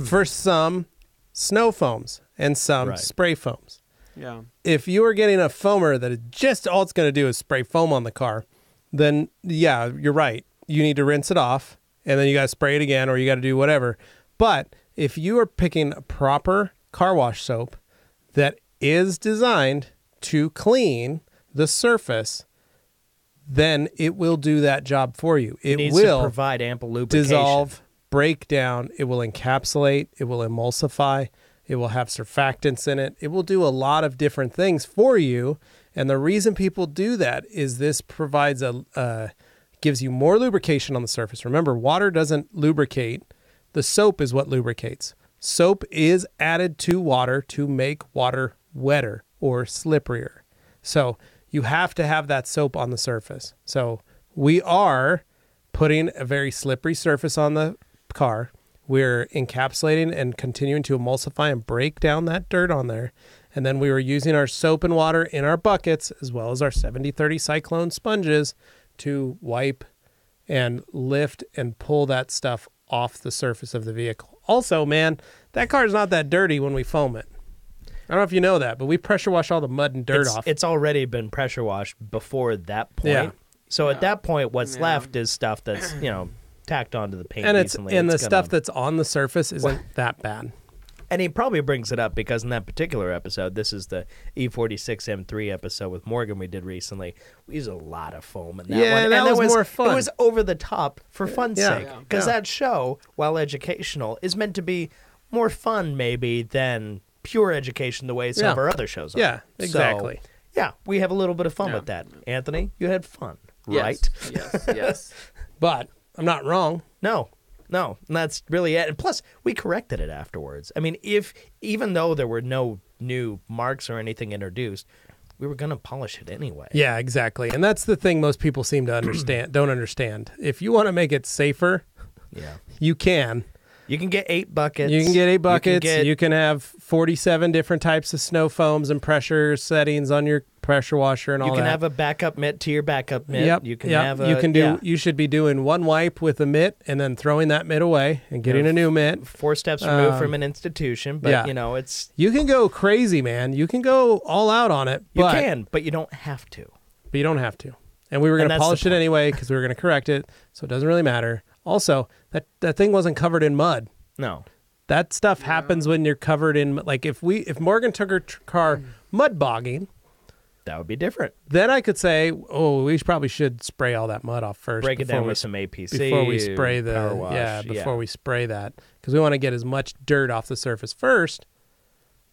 for some snow foams and some Right. spray foams. Yeah. If you are getting a foamer that is just all it's going to do is spray foam on the car, then yeah, you're right. You need to rinse it off, and then you got to spray it again, or you got to do whatever. But if you are picking a proper car wash soap that is designed to clean the surface, then it will do that job for you. It needs will to provide ample lubrication. dissolve, break down. It will encapsulate. It will emulsify. It will have surfactants in it. It will do a lot of different things for you. And the reason people do that is this provides gives you more lubrication on the surface. Remember, water doesn't lubricate. The soap is what lubricates. Soap is added to water to make water wetter or slipperier. So you have to have that soap on the surface. So we are putting a very slippery surface on the car. We're encapsulating and continuing to emulsify and break down that dirt on there. And then we were using our soap and water in our buckets as well as our 70-30 Cyclone sponges to wipe and lift and pull that stuff off the surface of the vehicle. Also, man, that car is not that dirty when we foam it. I don't know if you know that, but we pressure wash all the mud and dirt off. It's already been pressure washed before that point. Yeah. So at that point, what's Yeah. left is stuff that's, tacked onto the paint and recently. the It's stuff gonna- that's on the surface isn't that bad. And he probably brings it up because in that particular episode, this is the E46 M3 episode with Morgan we did recently. We used a lot of foam in that Yeah, one. that and was more fun. It was over the top for fun's Yeah. sake. Yeah. Because Yeah. that show, while educational, is meant to be more fun maybe than pure education the way some Yeah. of our other shows are. Yeah, exactly. So, yeah, we have a little bit of fun Yeah. with that. Anthony, you had fun, Yes. right? Yes. Yes. But I'm not wrong. No, and that's really it. And plus, we corrected it afterwards. I mean, even though there were no new marks or anything introduced, we were going to polish it anyway. Yeah, exactly. And that's the thing most people seem to don't understand. If you want to make it safer, Yeah. you can. You can get 8 buckets. You can get 8 buckets. You can, get- have 47 different types of snow foams and pressure settings on your pressure washer and all You can that. have a backup mitt to your backup mitt. Yep. You can yep. have a. You can do. yeah, You should be doing one wipe with a mitt and then throwing that mitt away and getting a new mitt. 4 steps removed from an institution, but yeah. it's You can go crazy, man. You can go all out on it. you but, can, but you don't have to. but you don't have to. And we were going And to that's polish the it point. anyway because we were going to correct it, so it doesn't really matter. Also, that thing wasn't covered in mud. No. That stuff happens when you're covered in, like, if Morgan took her car mud bogging, That would be different. then I could say, oh, we probably should spray all that mud off first. Break it before down we with some APC before we spray the power wash. before we spray that, because we want to get as much dirt off the surface first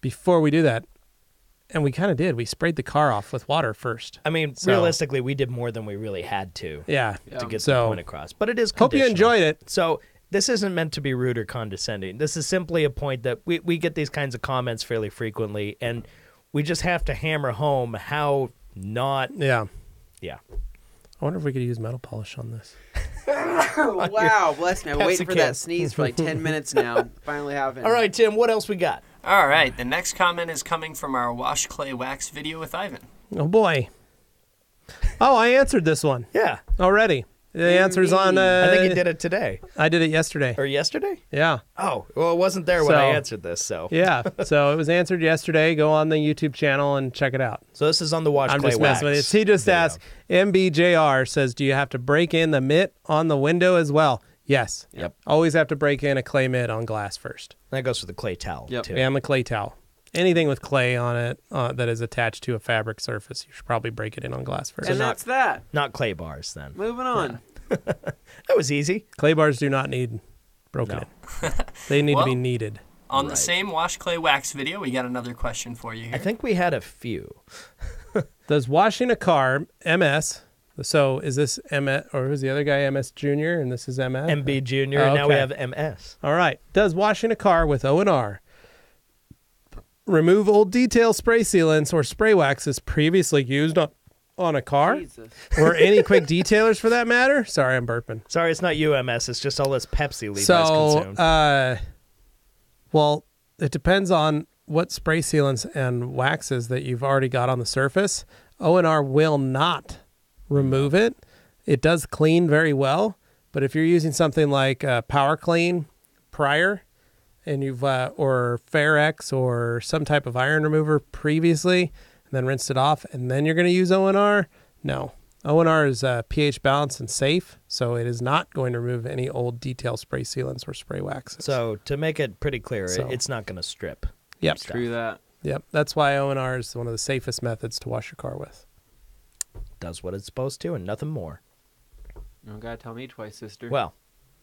before we do that. And we kind of did. We sprayed the car off with water first. I mean, So- realistically, we did more than we really had to Yeah. Yeah. to get the So, point across. But it is hope you conditional. enjoyed it. So this isn't meant to be rude or condescending. This is simply a point that we get these kinds of comments fairly frequently, and we just have to hammer home how not. Yeah. Yeah. I wonder if we could use metal polish on this. Wow, bless me. I've been waiting for Pepsi that can. sneeze for like 10 minutes now. Finally happened. All right, Tim, what else we got? All right, the next comment is coming from our wash clay wax video with Ivan. Oh, boy. Oh, I answered this one Yeah. already. The answer's on... I think you did it today. I did it yesterday. Or yesterday? Yeah. Oh, well, it wasn't there when So- I answered this, so. Yeah. So it was answered yesterday. Go on the YouTube channel and check it out. So this is on the Wash I'm Clay just Wax. messing with it. He just video. asked, MBJR says, do you have to break in the mitt on the window as well? Yes. Yep. Always have to break in a clay mitt on glass first. That goes for the clay towel, Yep. too. And the clay towel. Anything with clay on it that is attached to a fabric surface, you should probably break it in on glass first. And that's that. Not clay bars, then. Moving on. That was easy. Clay bars do not need broken in. They need to be Well- kneaded. On the Right. same wash clay wax video, we got another question for you here. I think we had a few. Does washing a car, MS, so is this MS, or who's the other guy, MS Junior, and this is MS? MB Junior, Oh, and now we okay. have MS. All right. Does washing a car with O&R remove old detail spray sealants or spray waxes previously used on a car? Jesus. Or any quick detailers for that matter? Sorry, I'm burping. Sorry, it's not UMS. It's just all this Pepsi Levi's So, consumed. well, it depends on what spray sealants and waxes that you've already got on the surface. O&R will not remove it. It does clean very well, but if you're using something like Power Clean prior, and you've or Fair-X or some type of iron remover previously, and then rinsed it off, and then you're going to use O&R, no. O&R is pH balanced and safe, so it is not going to remove any old detail spray sealants or spray waxes. So to make it pretty clear, So- it's not going to strip. Yep. True that. Yep. That's why O&R is one of the safest methods to wash your car with. Does what it's supposed to and nothing more. You don't gotta tell me twice, sister. Well,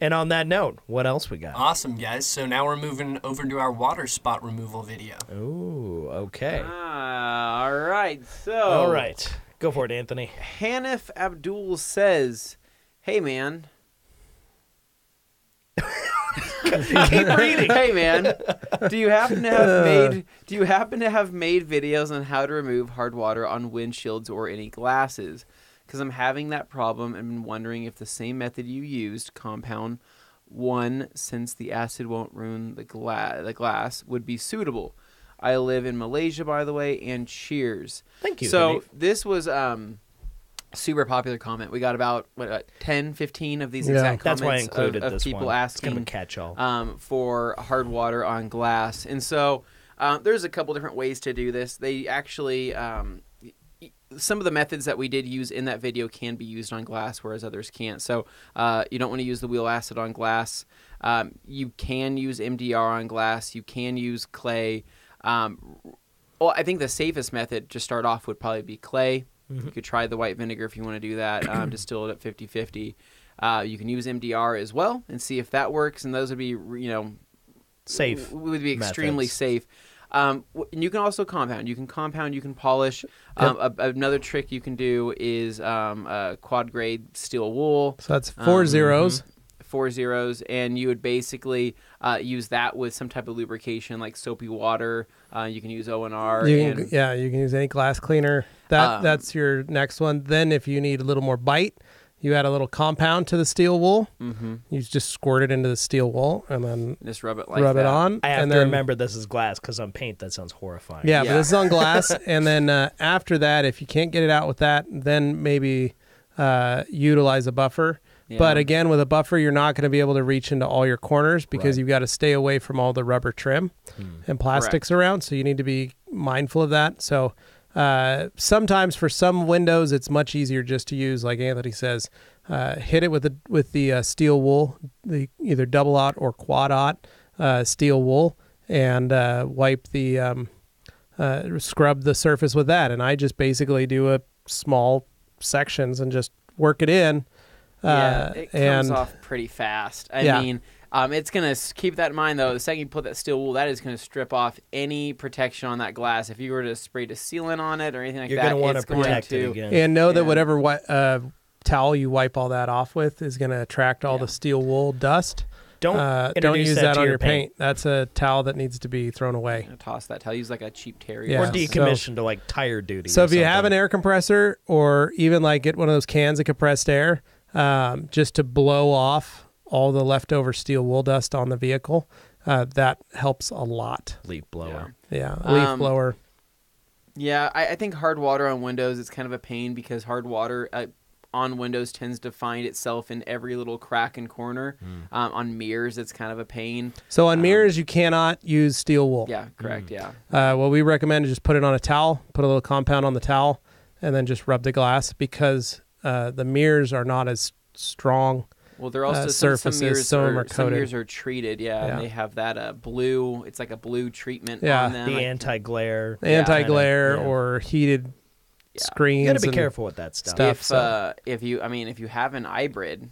and on that note, what else we got? Awesome, guys. So now we're moving over to our water spot removal video. Ooh, okay. all right. So, All right. Go for it, Anthony. Hanif Abdul says, "Hey man, Keep reading. hey man, do you happen to have made videos on how to remove hard water on windshields or any glasses? Because I'm having that problem and been wondering if the same method you used, compound one, since the acid won't ruin the glass, would be suitable. I live in Malaysia, by the way, and cheers." Thank you, So Hanif. this was super popular comment. We got about 10, 15 of these Yeah. exact That's why I comments included of this people one. It's kind of a asking catch-all. for hard water on glass. And so there's a couple different ways to do this. They actually, some of the methods that we did use in that video can be used on glass, whereas others can't. So you don't want to use the wheel acid on glass. You can use MDR on glass. You can use clay. Well, I think the safest method to start off would probably be clay. You could try the white vinegar if you want to do that, distill it at 50-50. You can use MDR as well and see if that works, and those would be, Safe. would be extremely methods. safe. And you can also compound. You can compound, you can polish. Another trick you can do is quad grade steel wool. So that's 4 zeros. 4 zeros, and you would basically use that with some type of lubrication like soapy water. You can use O&R. You can use any glass cleaner. That's your next one. Then if you need a little more bite, you add a little compound to the steel wool. Mm-hmm. You just squirt it into the steel wool and then just rub it like rub that. it on. I have and to then, remember this is glass because on paint that sounds horrifying. Yeah, Yeah. but this is on glass. And then after that, if you can't get it out with that, then maybe utilize a buffer. Yeah. But again, with a buffer, you're not going to be able to reach into all your corners because you've got to stay away from all the rubber trim and plastics around. So you need to be mindful of that. So sometimes for some windows, it's much easier just to use, like Anthony says, hit it with the steel wool, the either double aught or quad aught steel wool, and wipe the scrub the surface with that. And I just basically do a small sections and just work it in. It comes and off pretty fast. I mean, it's going to keep that in mind, though. The second you put that steel wool, that is going to strip off any protection on that glass. If you were to spray a sealant on it or anything like You're that, going to want it's to protect going it to, again. And know that Yeah. whatever towel you wipe all that off with is going to attract all the steel wool dust. Don't don't introduce use that that to on your your paint. That's a towel that needs to be thrown away. Toss that towel. Use like a cheap Terry. Yeah. Or something. decommission to like tire duty. So or if you have something. an air compressor, or even like get one of those cans of compressed air, just to blow off all the leftover steel wool dust on the vehicle, that helps a lot. leaf blower. Yeah, leaf blower. Yeah, I think hard water on windows is kind of a pain because hard water on windows tends to find itself in every little crack and corner. On mirrors, it's kind of a pain. So on mirrors, you cannot use steel wool. Yeah, correct. Yeah. What we recommend is just put it on a towel, put a little compound on the towel, and then just rub the glass, because the mirrors are not as strong. Well, they're also surfaces. some mirrors Some of them are some coated. mirrors are treated. Yeah, Yeah. and they have that blue. It's like a blue treatment Yeah. on them. The anti-glare. Anti-glare Yeah. or heated screens. You got to be and careful with that stuff. stuff. if you have an hybrid,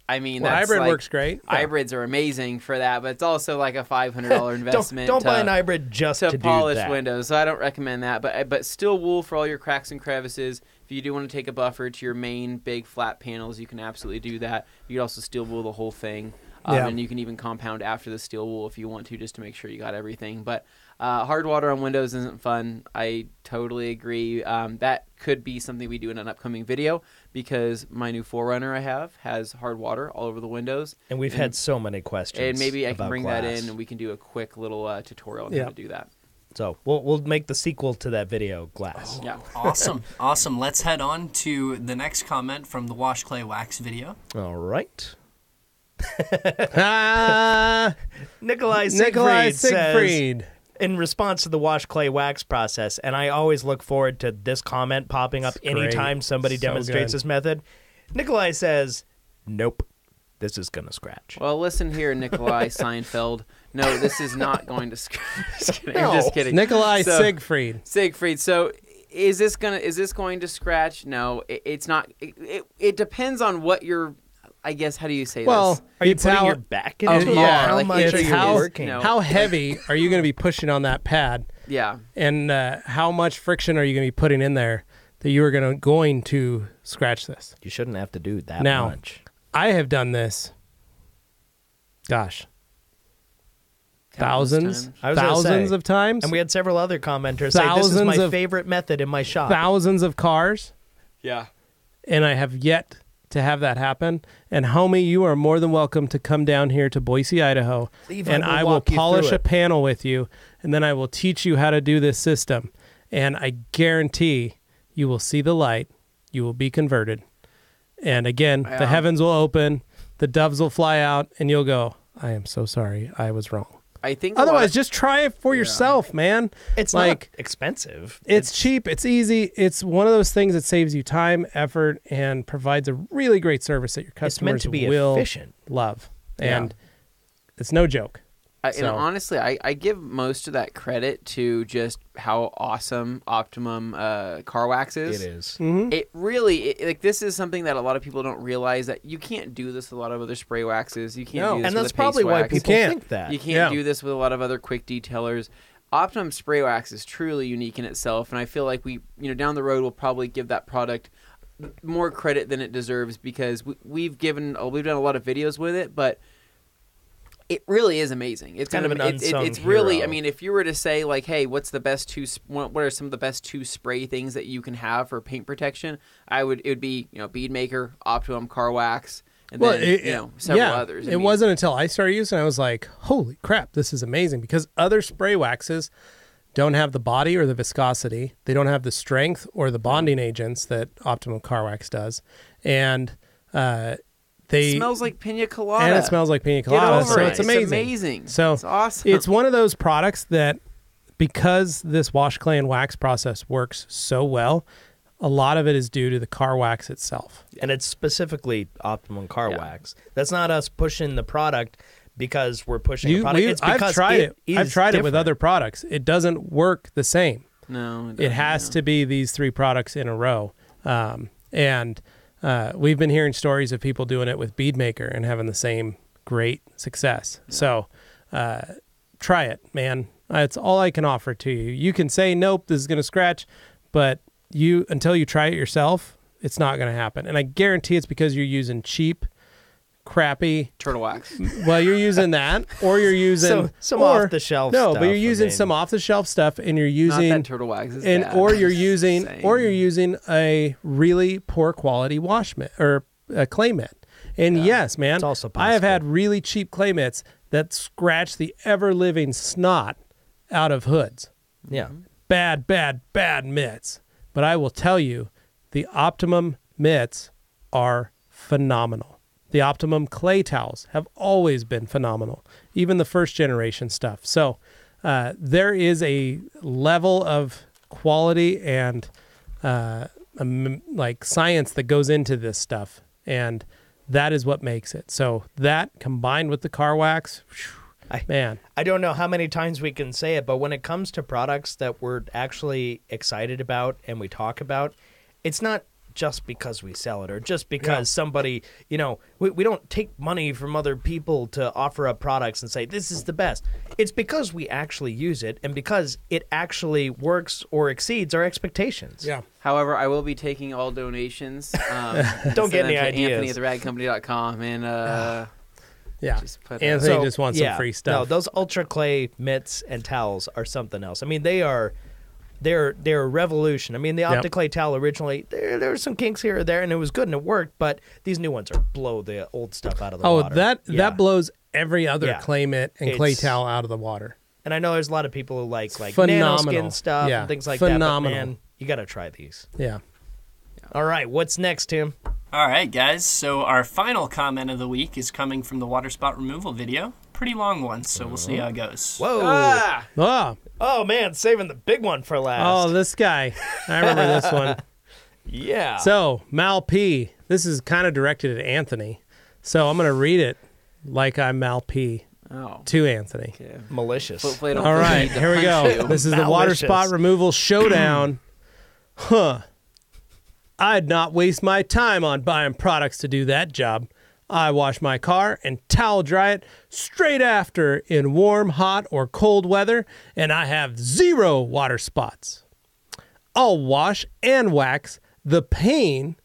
I mean, Well, that's hybrid like, works great. Yeah. Hybrids are amazing for that, but it's also like a $500 investment. Don't buy an hybrid just to to polish do that. windows. So I don't recommend that. But steel wool for all your cracks and crevices. If you do want to take a buffer to your main big flat panels, you can absolutely do that. You can also steel wool the whole thing. Yeah. And you can even compound after the steel wool if you want to, just to make sure you got everything. But hard water on windows isn't fun. I totally agree. That could be something we do in an upcoming video, because my new 4Runner I have has hard water all over the windows. And we've had so many questions. And maybe I can about bring glass. that in and we can do a quick little tutorial on how to do that. So we'll make the sequel to that video, glass. Yeah. Awesome. Let's head on to the next comment from the Wash Clay Wax video. All right. Ah, Nikolai Nikolai says, Siegfried. in response to the wash clay wax process, and I always look forward to this comment popping up It's great. anytime somebody So demonstrates good. this method. Nikolai says, nope, this is going to scratch. Well, listen here, Nikolai Seinfeld. No, this is not going to scratch. Just kidding. No. I'm just kidding. Nikolai So- Siegfried. Siegfried. So is this going to scratch? No, it's not. It depends on what you're. I guess, how do you say Well, this? Are you it's putting how- your back into it? yeah, How like, much it's are you how- working? no. How heavy are you going to be pushing on that pad, Yeah. and how much friction are you going to be putting in there that you are going to scratch this? You shouldn't have to do that Now, much. I have done this. Gosh, thousands I was gonna say, of times, And we had several other commenters say, this is Thousands my of- favorite method in my shop. thousands of cars, Yeah. and I have yet to have that happen. And homie, you are more than welcome to come down here to Boise, Idaho, Levi and will I will walk you polish through a it. panel with you, and then I will teach you how to do this system. And I guarantee you will see the light. You will be converted. And again, Yeah. the heavens will open, the doves will fly out, and you'll go, I am so sorry. I was wrong. I think. Otherwise, just try it for yourself, man. It's like, not expensive. it's cheap. It's easy. It's one of those things that saves you time, effort, and provides a really great service that your It's customers meant to be will efficient. love. Yeah. And it's no joke. And So- honestly, I give most of that credit to just how awesome Optimum car wax is. It is. Mm-hmm. It really like this is something that a lot of people don't realize, that you can't do this with a lot of other spray waxes. You can't No. do this And with that's a probably paste why wax. people can't. think that. You can't Yeah. do this with a lot of other quick detailers. Optimum spray wax is truly unique in itself, and I feel like down the road we'll probably give that product more credit than it deserves, because we've done a lot of videos with it, but it really is amazing. It's Kind of an unsung it's really. hero. I mean, if you were to say like, "Hey, what are some of the best two spray things that you can have for paint protection?" It would be Bead Maker, Optimum Car Wax, and then several others. It wasn't until I started using it, I was like, holy crap, this is amazing. Because other spray waxes don't have the body or the viscosity. They don't have the strength or the bonding agents that Optimum Car Wax does. And It smells like pina colada. And it smells like pina Get colada. over So it. it's amazing. It's amazing. So it's awesome. It's one of those products that, because this wash, clay, and wax process works so well, a lot of it is due to the car wax itself. And it's specifically Optimum Car Yeah. Wax. That's not us pushing the product because we're pushing the product. It's I've because tried it. I've is tried it with different. other products. It doesn't work the same. No, It has to be these three products in a row. And we've been hearing stories of people doing it with Bead Maker and having the same great success. Yeah. So try it, man. It's all I can offer to you. You can say, nope, this is going to scratch, but until you try it yourself, it's not going to happen. And I guarantee it's because you're using cheap, crappy. Turtle wax. Well, you're using that, or you're using some off-the-shelf No, stuff, but you're using I mean. some off-the-shelf stuff, and you're using Not that turtle wax is and bad. or I'm you're just using saying. a really poor quality wash mitt or a clay mitt. And yes, man, It's also I have possible. had really cheap clay mitts that scratch the ever-living snot out of hoods. Yeah. Bad mitts. But I will tell you, the Optimum mitts are phenomenal. The Optimum clay towels have always been phenomenal, even the first generation stuff. So there is a level of quality and like science that goes into this stuff, and that is what makes it. So that combined with the car wax, man. I don't know how many times we can say it, but when it comes to products that we're actually excited about and we talk about, it's not just because we sell it or just because somebody, we don't take money from other people to offer up products and say, this is the best. It's because we actually use it and because it actually works or exceeds our expectations. Yeah. However, I will be taking all donations. Don't get any Anthony ideas. at theradcompany.com and Yeah. just put Anthony just wants some free stuff. No, those Ultra Clay mitts and towels are something else. I mean, they're a revolution. I mean, the OptiClay towel originally, there were some kinks here or there, and it was good and it worked, but these new ones are blow the old stuff out of the water. That blows every other Yeah. clay mitt and clay It's- towel out of the water. And I know there's a lot of people who like phenomenal. nanoskin stuff Yeah, and things like phenomenal. that, but man, you got to try these. Yeah. All right, what's next, Tim? All right, guys. So our final comment of the week is coming from the water spot removal video. Pretty long one, so we'll see how it goes. Whoa. Oh, Oh, man, saving the big one for last. this guy. I remember this one. Yeah. So, Mal P. This is kind of directed at Anthony. So, I'm going to read it like I'm Mal P. Oh. to Anthony. Okay. Malicious. Hopefully I don't All feel the right, need to here we punch go. you. This is the water Malicious. spot removal showdown. I'd not waste my time on buying products to do that job. I wash my car and towel dry it straight after in warm, hot, or cold weather, and I have 0 water spots. I'll wash and wax the pane,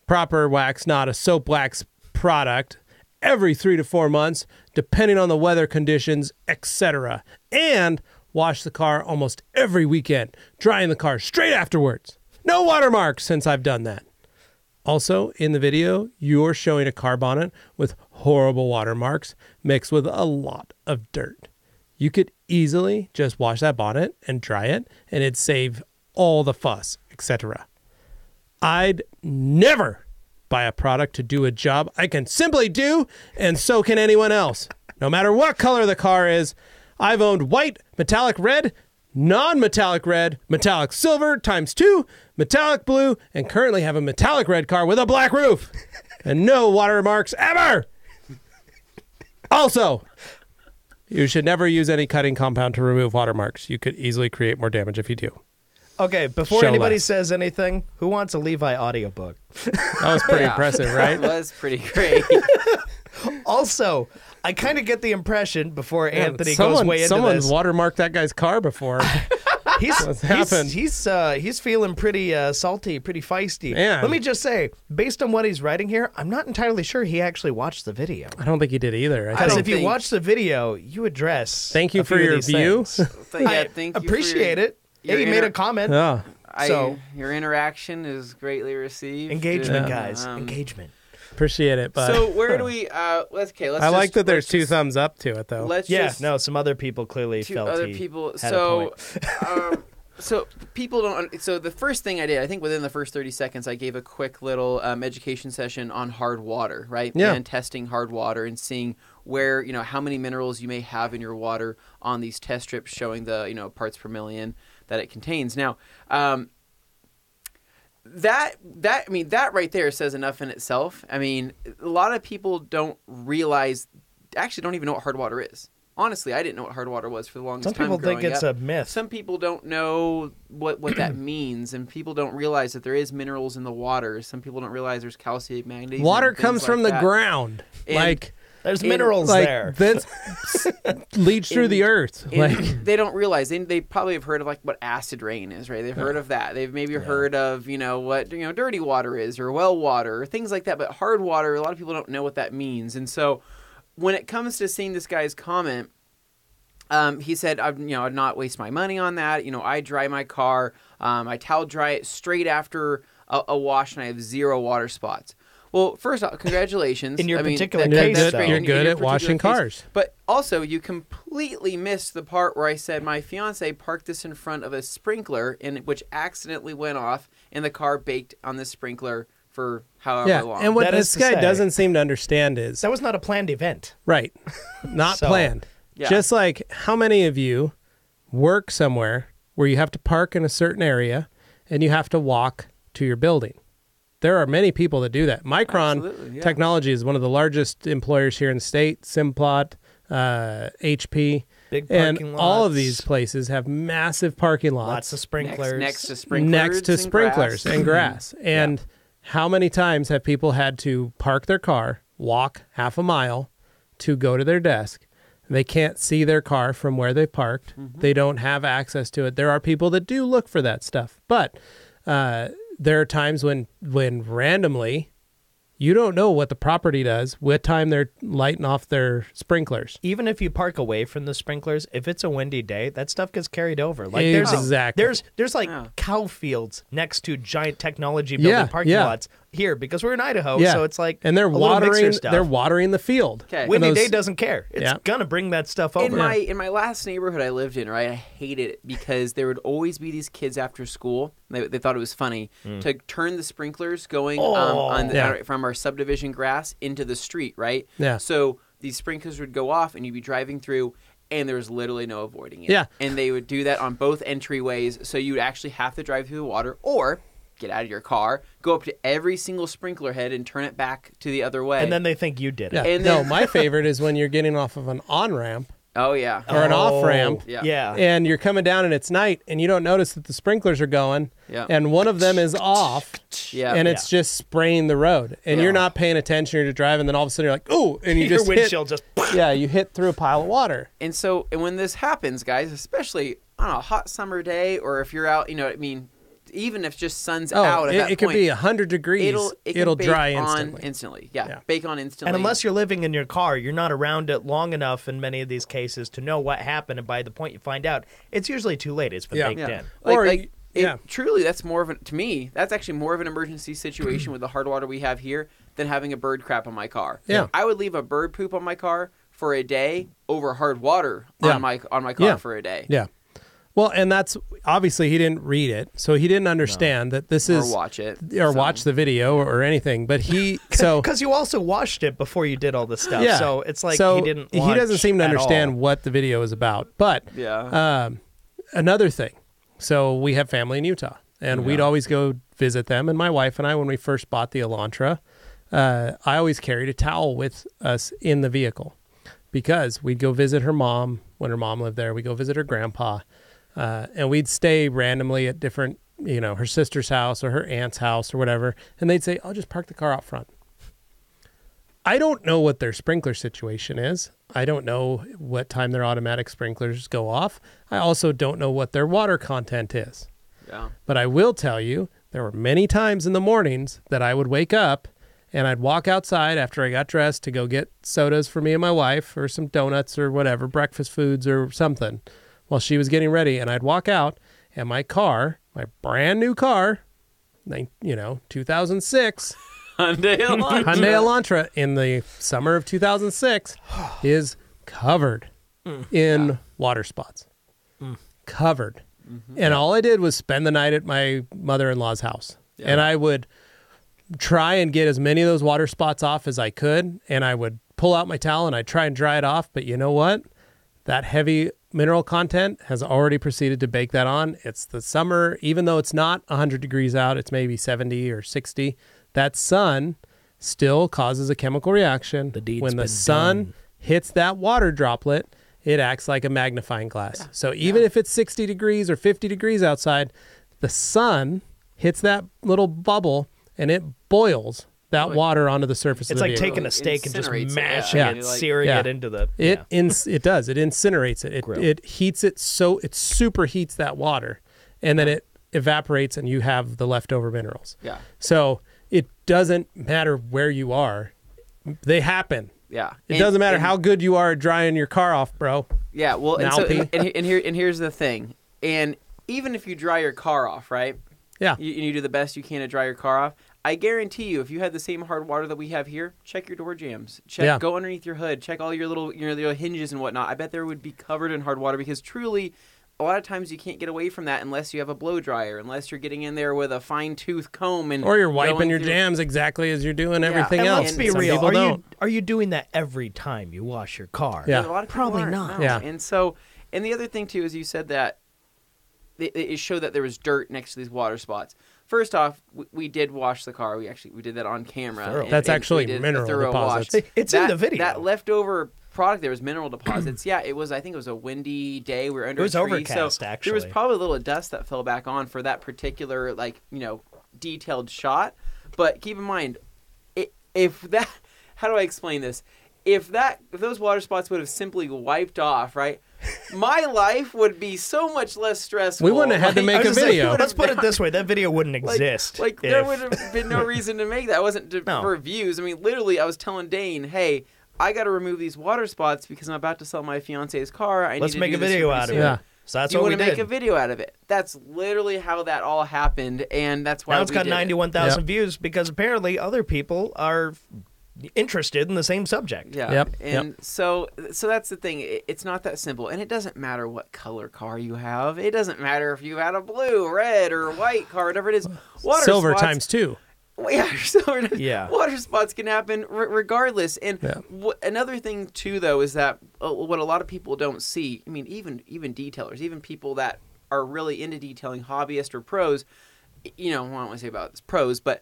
proper wax, not a soap wax product, every 3 to 4 months, depending on the weather conditions, etc. And wash the car almost every weekend, drying the car straight afterwards. No watermarks since I've done that. Also, in the video, you're showing a car bonnet with horrible watermarks mixed with a lot of dirt. You could easily just wash that bonnet and dry it, and it'd save all the fuss, etc. I'd never buy a product to do a job I can simply do, and so can anyone else. No matter what color the car is, I've owned white, metallic red, non-metallic red, metallic silver ×2, metallic blue, and currently have a metallic red car with a black roof. And no watermarks ever! Also, you should never use any cutting compound to remove watermarks. You could easily create more damage if you do. Okay, before Show anybody less. says anything, who wants a Levi audiobook? That was pretty Yeah. impressive, right? That was pretty great. Also, I kind of get the impression before Anthony goes Someone- way into someone's this, watermarked that guy's car before. What's happened? he's feeling pretty salty, pretty feisty. Man. Let me just say, based on what he's writing here, I'm not entirely sure he actually watched the video. I don't think he did either. Because don't if you think- watch the video, you address. Thank you a for few of your these view. things. Thank I you for appreciate it. your Hey, he made inter- a comment. Yeah. So- your interaction is greatly received. Engagement, Yeah. guys. Engagement. Appreciate it, but So where do we? Let's I like that there's 2 thumbs up to it, though. Let's Yeah, just no, some other people clearly two felt other he people. had a So, point. so people don't. So the first thing I did, I think within the first 30 seconds, I gave a quick little education session on hard water, right? Yeah. And testing hard water and seeing where how many minerals you may have in your water on these test strips, showing the parts per million that it contains. Now, that right there says enough in itself. I mean, a lot of people don't realize, actually don't even know what hard water is. Honestly, I didn't know what hard water was for the longest Some time. people think growing it's up. a myth. Some people don't know what that means, and people don't realize that there is minerals in the water. Some people don't realize there's calcium, magnesium. Water things comes like from the that. ground. And like There's minerals like there. that leach through the earth. Like they don't realize they probably have heard of like what acid rain is, right? They've heard of that. They've maybe heard of what dirty water is or well water or things like that. But hard water, a lot of people don't know what that means. And so when it comes to seeing this guy's comment, he said, I'd not waste my money on that. I dry my car, I towel dry it straight after a wash, and I have 0 water spots. Well, first off, congratulations. In your particular case, that's great. you're good at washing cars. But also, you completely missed the part where I said my fiance parked this in front of a sprinkler, which accidentally went off, and the car baked on the sprinkler for however long. And what That this is to guy say- doesn't seem to understand is That was not a planned event. right, not So- planned. Yeah. Just like how many of you work somewhere where you have to park in a certain area and you have to walk to your building? There are many people that do that. Micron Absolutely, yeah. Technology is one of the largest employers here in the state. Simplot, HP, Big and parking all of lots. these places have massive parking lots Lots of sprinklers. next to sprinklers, next to and sprinklers grass. and grass. And how many times have people had to park their car, walk half a mile to go to their desk? They can't see their car from where they parked. They don't have access to it. There are people that do look for that stuff. But there are times when randomly you don't know what the property does, what time they're lighting off their sprinklers. Even if you park away from the sprinklers, if it's a windy day, that stuff gets carried over. Like Exactly. there's like cow fields next to giant technology building parking lots here because we're in Idaho, so it's like and they're a little mixer watering stuff. they're watering the field. Okay. Windy And day those- doesn't care. It's gonna bring that stuff over. In my last neighborhood I lived in, right, I hated it because there would always be these kids after school. They thought it was funny to turn the sprinklers going from our subdivision grass into the street, right? Yeah. So these sprinklers would go off, and you'd be driving through, and there was literally no avoiding it. Yeah. And they would do that on both entryways, so you would actually have to drive through the water, or get out of your car, go up to every single sprinkler head, and turn it back to the other way. And then they think you did it. Yeah. And No, then- my favorite is when you're getting off of an on-ramp oh yeah. or an off-ramp. Yeah. And you're coming down and it's night and you don't notice that the sprinklers are going and one of them is off and it's just spraying the road and you're not paying attention, you're just driving, then all of a sudden you're like, ooh, and you Your just windshield hit, just you hit through a pile of water. And so, and when this happens, guys, especially on a hot summer day, or if you're out, even if just sun's out at that it could point, be 100 degrees. it'll bake dry on instantly. Bake on instantly. And unless you're living in your car, you're not around it long enough in many of these cases to know what happened. And by the point you find out, it's usually too late. It's been baked in. Truly, that's more of to me, that's actually more of an emergency situation with the hard water we have here than having a bird crap on my car. Yeah. I would leave a bird poop on my car for a day over hard water on my car for a day. Yeah. Well, and that's obviously he didn't read it, so he didn't understand that this is Or watch it. or watch the video or anything. But he Because you also watched it before you did all this stuff. Yeah. So it's like so he didn't he launch doesn't seem to at understand all. what the video is about. But another thing, so we have family in Utah, and we'd always go visit them. And my wife and I, when we first bought the Elantra, I always carried a towel with us in the vehicle because we'd go visit her mom when her mom lived there. We'd go visit her grandpa. And we'd stay randomly at different, her sister's house or her aunt's house or whatever. And they'd say, I'll just park the car out front. I don't know what their sprinkler situation is. I don't know what time their automatic sprinklers go off. I also don't know what their water content is. Yeah. But I will tell you, there were many times in the mornings that I would wake up and I'd walk outside after I got dressed to go get sodas for me and my wife or some donuts or whatever, breakfast foods or something, while she was getting ready, and I'd walk out, and my car, my brand new car, 2006 Hyundai Elantra in the summer of 2006 is covered in water spots. Covered. And all I did was spend the night at my mother-in-law's house. Yeah. And I would try and get as many of those water spots off as I could, and I would pull out my towel and I'd try and dry it off, but you know what? That heavy mineral content has already proceeded to bake that on. It's the summer, even though it's not 100 degrees out, it's maybe 70 or 60. That sun still causes a chemical reaction. When the sun hits that water droplet, it acts like a magnifying glass. Yeah. So even if it's 60 degrees or 50 degrees outside, the sun hits that little bubble and it boils that water onto the surface of It's the like vehicle. taking a steak and just Incinerates it, mashing yeah. it, Like- searing Yeah. it into the... It does. It incinerates it. Grill. It heats it so it superheats that water, and then it evaporates, and you have the leftover minerals. Yeah. So it doesn't matter where you are; they happen. Yeah. It doesn't matter how good you are at drying your car off, bro. Yeah, well, and, so, Malpy. and here's the thing. And even if you dry your car off, right? Yeah. You do the best you can to dry your car off. I guarantee you, if you had the same hard water that we have here, check your door jambs. Go underneath your hood. Check all your little hinges and whatnot. I bet there would be covered in hard water because truly, a lot of times you can't get away from that unless you have a blow dryer, unless you're getting in there with a fine tooth comb Or you're wiping going your through- jams exactly as you're doing Yeah. everything And else. let's be Some real. people don't. Are you doing that every time you wash your car? Yeah. A lot of people Probably aren't, not. no. Yeah. And so, and the other thing too is you said that it showed that there was dirt next to these water spots. First off, we did wash the car. We did that on camera. Thorough. That's actually we did a mineral thorough wash. deposits. It's in the video. That leftover product, there was mineral deposits. Yeah, it was. I think it was a windy day. We were under It was a tree, overcast, so actually. there was probably a little dust that fell back on for that particular, detailed shot. But keep in mind, if that, how do I explain this? If those water spots would have simply wiped off, right? My life would be so much less stressful. We wouldn't have had to make I a was gonna say, video. let's put it this way: that video wouldn't exist. There if- would have been no reason to make that. It wasn't No. for views. I mean, literally, I was telling Dane, "Hey, I got to remove these water spots because I'm about to sell my fiance's car. Let's need to make do a this video pretty out of soon. it. Yeah. So that's Do you what we want to make did. a video out of it? That's literally how that all happened, and that's why Now it's we got did it. 91,000 Yep. views because apparently other people are interested in the same subject. Yeah. Yep, And so that's the thing. It's not that simple, and it doesn't matter what color car you have. It doesn't matter if you had a blue, red, or white car, whatever it is. Water Silver spots, times 2. Well, yeah, silver. Yeah. Water spots can happen regardless. And Yeah. another thing too, though, is that what a lot of people don't see. I mean, even detailers, even people that are really into detailing, hobbyists or pros. I don't want to say about this pros, but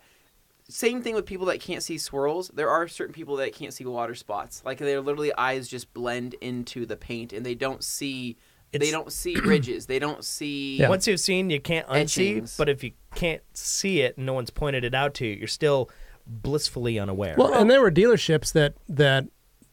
same thing with people that can't see swirls. There are certain people that can't see water spots. Like their literally eyes just blend into the paint, and they don't see. They don't see ridges. They don't see. Yeah. Once you've seen, you can't unsee. Etchings. But if you can't see it and no one's pointed it out to you, you're still blissfully unaware. Well, and there were dealerships that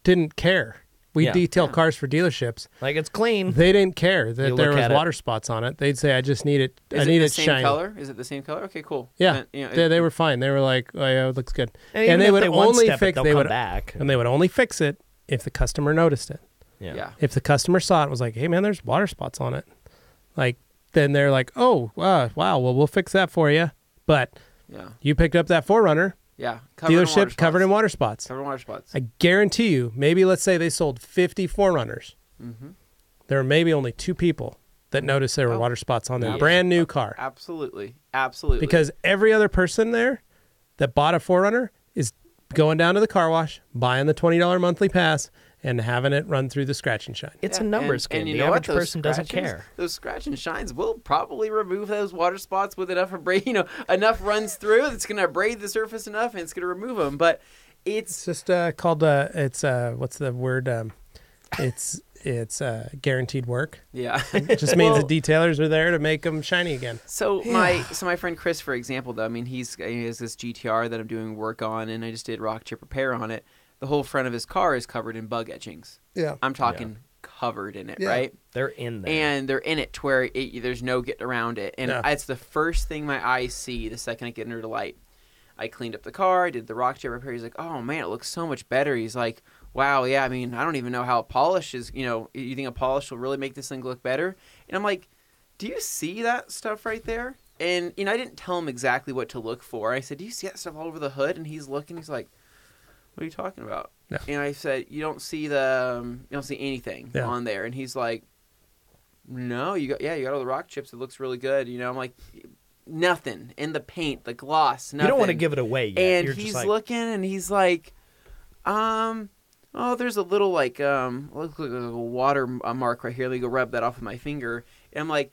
didn't care. We Yeah. detail cars for dealerships. like it's clean. They didn't care that You there look was at it. water spots on it. They'd say, "I just need it. Is I it need the it same shiny." color? Is it the same color? Okay, cool. Yeah, Then, they were fine. They were like, "Oh yeah, it looks good." And even And they if would they one only step it, fix. they'll They come would back. and they would only fix it if the customer noticed it. yeah. If the customer saw it, and was like, "Hey man, there's water spots on it," like then they're like, "Oh wow, well we'll fix that for you." But Yeah. you picked up that 4Runner Yeah. Covered in water dealership covered spots. in water spots. Covered in water spots. I guarantee you, maybe let's say they sold 50 4Runners. Mm-hmm. There were maybe only 2 people that noticed there were Oh. water spots on their Yeah. brand new car. Absolutely. Absolutely. Because every other person there that bought a 4Runner is going down to the car wash, buying the $20 monthly pass, and having it run through the scratch and shine. It's Yeah, a numbers and game. you The know what? average Those person doesn't scratches- care. Those scratch and shines will probably remove those water spots with enough enough runs through. It's going to abrade the surface enough, and it's going to remove them. But It's just called what's the word? It's guaranteed work. yeah. It just means Well, the detailers are there to make them shiny again. So my friend Chris, for example, though, I mean, he has this GTR that I'm doing work on, and I just did rock chip repair on it. The whole front of his car is covered in bug etchings. Yeah. I'm talking covered in it, Yeah. right? They're in there. And they're in it to where there's no getting around it. And Yeah. it's the first thing my eyes see the second I get under the light. I cleaned up the car. I did the rock chip repair. He's like, oh, man, it looks so much better. He's like, wow, yeah, I mean, I don't even know how a polish is, you think a polish will really make this thing look better? And I'm like, do you see that stuff right there? And, I didn't tell him exactly what to look for. I said, do you see that stuff all over the hood? And he's looking. He's like, what are you talking about? Yeah. And I said, you don't see anything Yeah. on there. And he's like, no, you got all the rock chips. It looks really good. I'm like, nothing in the paint, the gloss, nothing. you don't want to give it away yet. And You're he's just like, looking, and he's like, there's a little looks like a water mark right here. Let me go rub that off with my finger. And I'm like,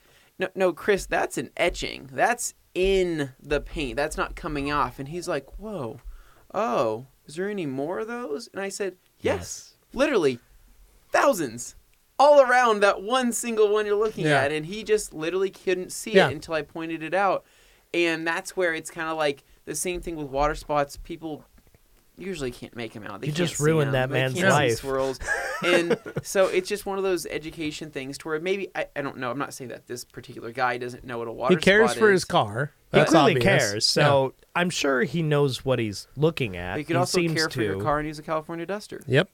no, Chris, that's an etching. That's in the paint. That's not coming off. And he's like, whoa, oh, is there any more of those? And I said, yes. Literally thousands all around that one single one you're looking Yeah. at. And he just literally couldn't see Yeah. it until I pointed it out. And that's where it's kind of like the same thing with water spots. People usually can't make them out. They You can't just see ruined 'em. that They man's can't see life. swirls. And so it's just one of those education things to where maybe, I don't know, I'm not saying that this particular guy doesn't know what a water He cares spot for is. his car. He That's clearly obvious. cares, so I'm sure he knows what he's looking at. But you could He also seems care for your to. car and use a California Duster. Yep.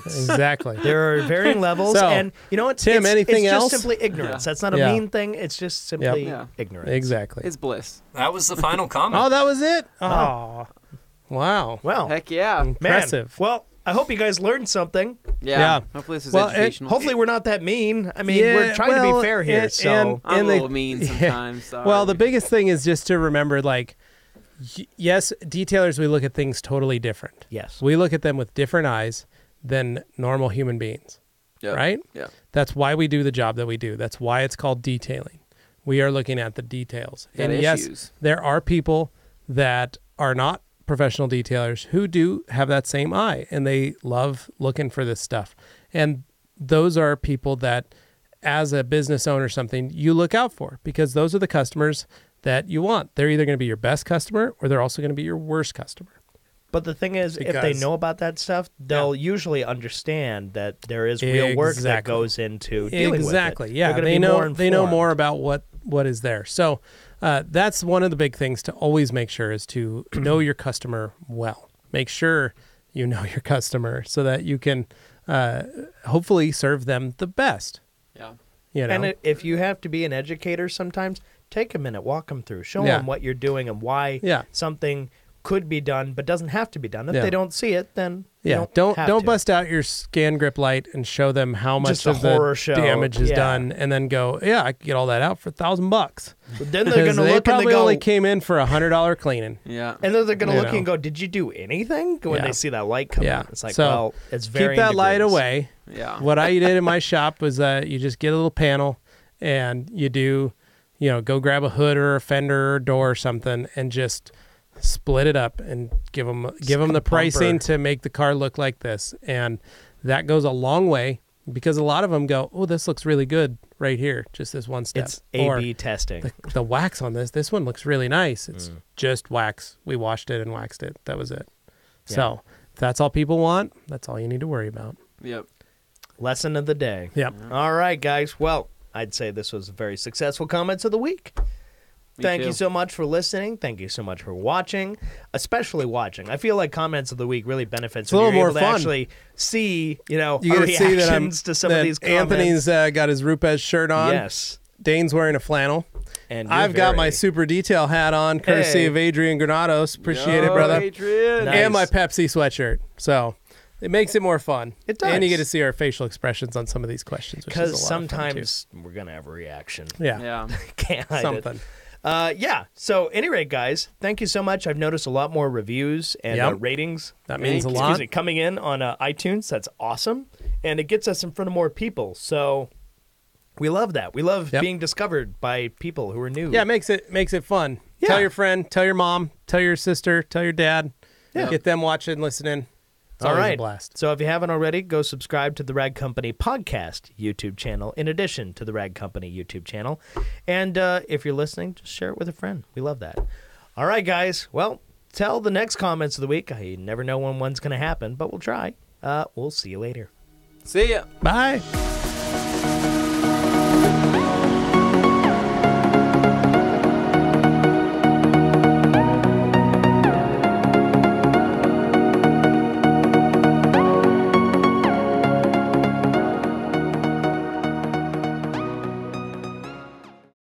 Exactly. There are varying levels, So, and you know what, Tim, anything it's else? just simply ignorance. Yeah. That's not a Yeah. mean thing. It's just simply Yeah. ignorance. Exactly. It's bliss. That was the final comment. Oh, that was it? Oh. Wow. Well, Heck yeah. man. Impressive. Well, I hope you guys learned something. Yeah. Hopefully this is Well, educational. Hopefully we're not that mean. I mean, Yeah, we're trying to well, be fair here. and- So I'm a they- little mean yeah. sometimes. Sorry. Well, the biggest thing is just to remember, like, yes, detailers, we look at things totally different. yes, We look at them with different eyes than normal human beings, Yeah. right? Yeah. That's why we do the job that we do. That's why it's called detailing. We are looking at the details. Got And yes, issues. there are people that are not professional detailers who do have that same eye and they love looking for this stuff. And those are people that, as a business owner or something, you look out for, because those are the customers that you want. They're either going to be your best customer or they're also going to be your worst customer. but the thing is, if they Because- know about that stuff, they'll usually understand that there is real work that Exactly. goes into dealing Exactly. with it. Yeah, They're gonna they be know more they know informed. more about what is there. So that's one of the big things to always make sure is to know your customer well. Make sure you know your customer so that you can hopefully serve them the best. Yeah. You know, And if you have to be an educator, sometimes take a minute, walk them through, show Yeah. them what you're doing and why Yeah. something could be done, but doesn't have to be done. If Yeah. they don't see it, then you yeah, don't have don't to. bust out your scan grip light and show them how much Just a of the horror show. damage is Yeah. done, and then go, yeah, I can get all that out for $1,000. But then they're Because going to they look and probably they go, only came in for $100 cleaning. Yeah. and then they're going to You look know. and go, "Did you do anything?" When Yeah. they see that light come Yeah. on, it's like, So, well, it's Keep very that light away. Yeah. What I did in my shop was you just get a little panel and you do, go grab a hood or a fender or a door or something and just split it up and give them the pricing bumper. to make the car look like this. And that goes a long way, because a lot of them go, oh, this looks really good right here. Just this one step. It's Or A/B testing. the wax on this one looks really nice. It's just wax. We washed it and waxed it. That was it. Yeah. So if that's all people want, that's all you need to worry about. Yep. Lesson of the day. Yep. All right, guys. Well, I'd say this was a very successful comments of the week. Me Thank too. you so much for listening. Thank you so much for watching, especially watching. I feel like comments of the week really benefits a little when you're more able fun. to actually see, You our get to see that, reactions to some of that these comments. Anthony's got his Rupes shirt on. Yes. Dane's wearing a flannel. And you're I've got my very- super detail hat on, courtesy Hey. of Adrian Granados. Appreciate it, Yo, brother. Adrian. Nice. And my Pepsi sweatshirt. So it makes it more fun. It does. And you get to see our facial expressions on some of these questions, which is a Because lot of fun, too. sometimes we're going to have a reaction. Yeah. Yeah. Can't hide it. Something. Yeah. So, anyway, guys, thank you so much. I've noticed a lot more reviews and Yep. ratings. That means a Thank you. lot. Excuse me, coming in on iTunes. That's awesome, and it gets us in front of more people. So, we love that. We love Yep. being discovered by people who are new. Yeah, it makes it fun. Yeah. Tell your friend, tell your mom, tell your sister, tell your dad. Yeah. Get them watching, listening. It's All always right. a blast. So if you haven't already, go subscribe to the Rag Company podcast YouTube channel in addition to the Rag Company YouTube channel. And if you're listening, just share it with a friend. We love that. All right, guys. Well, till the next comments of the week. I never know when one's going to happen, but we'll try. We'll see you later. See ya. Bye.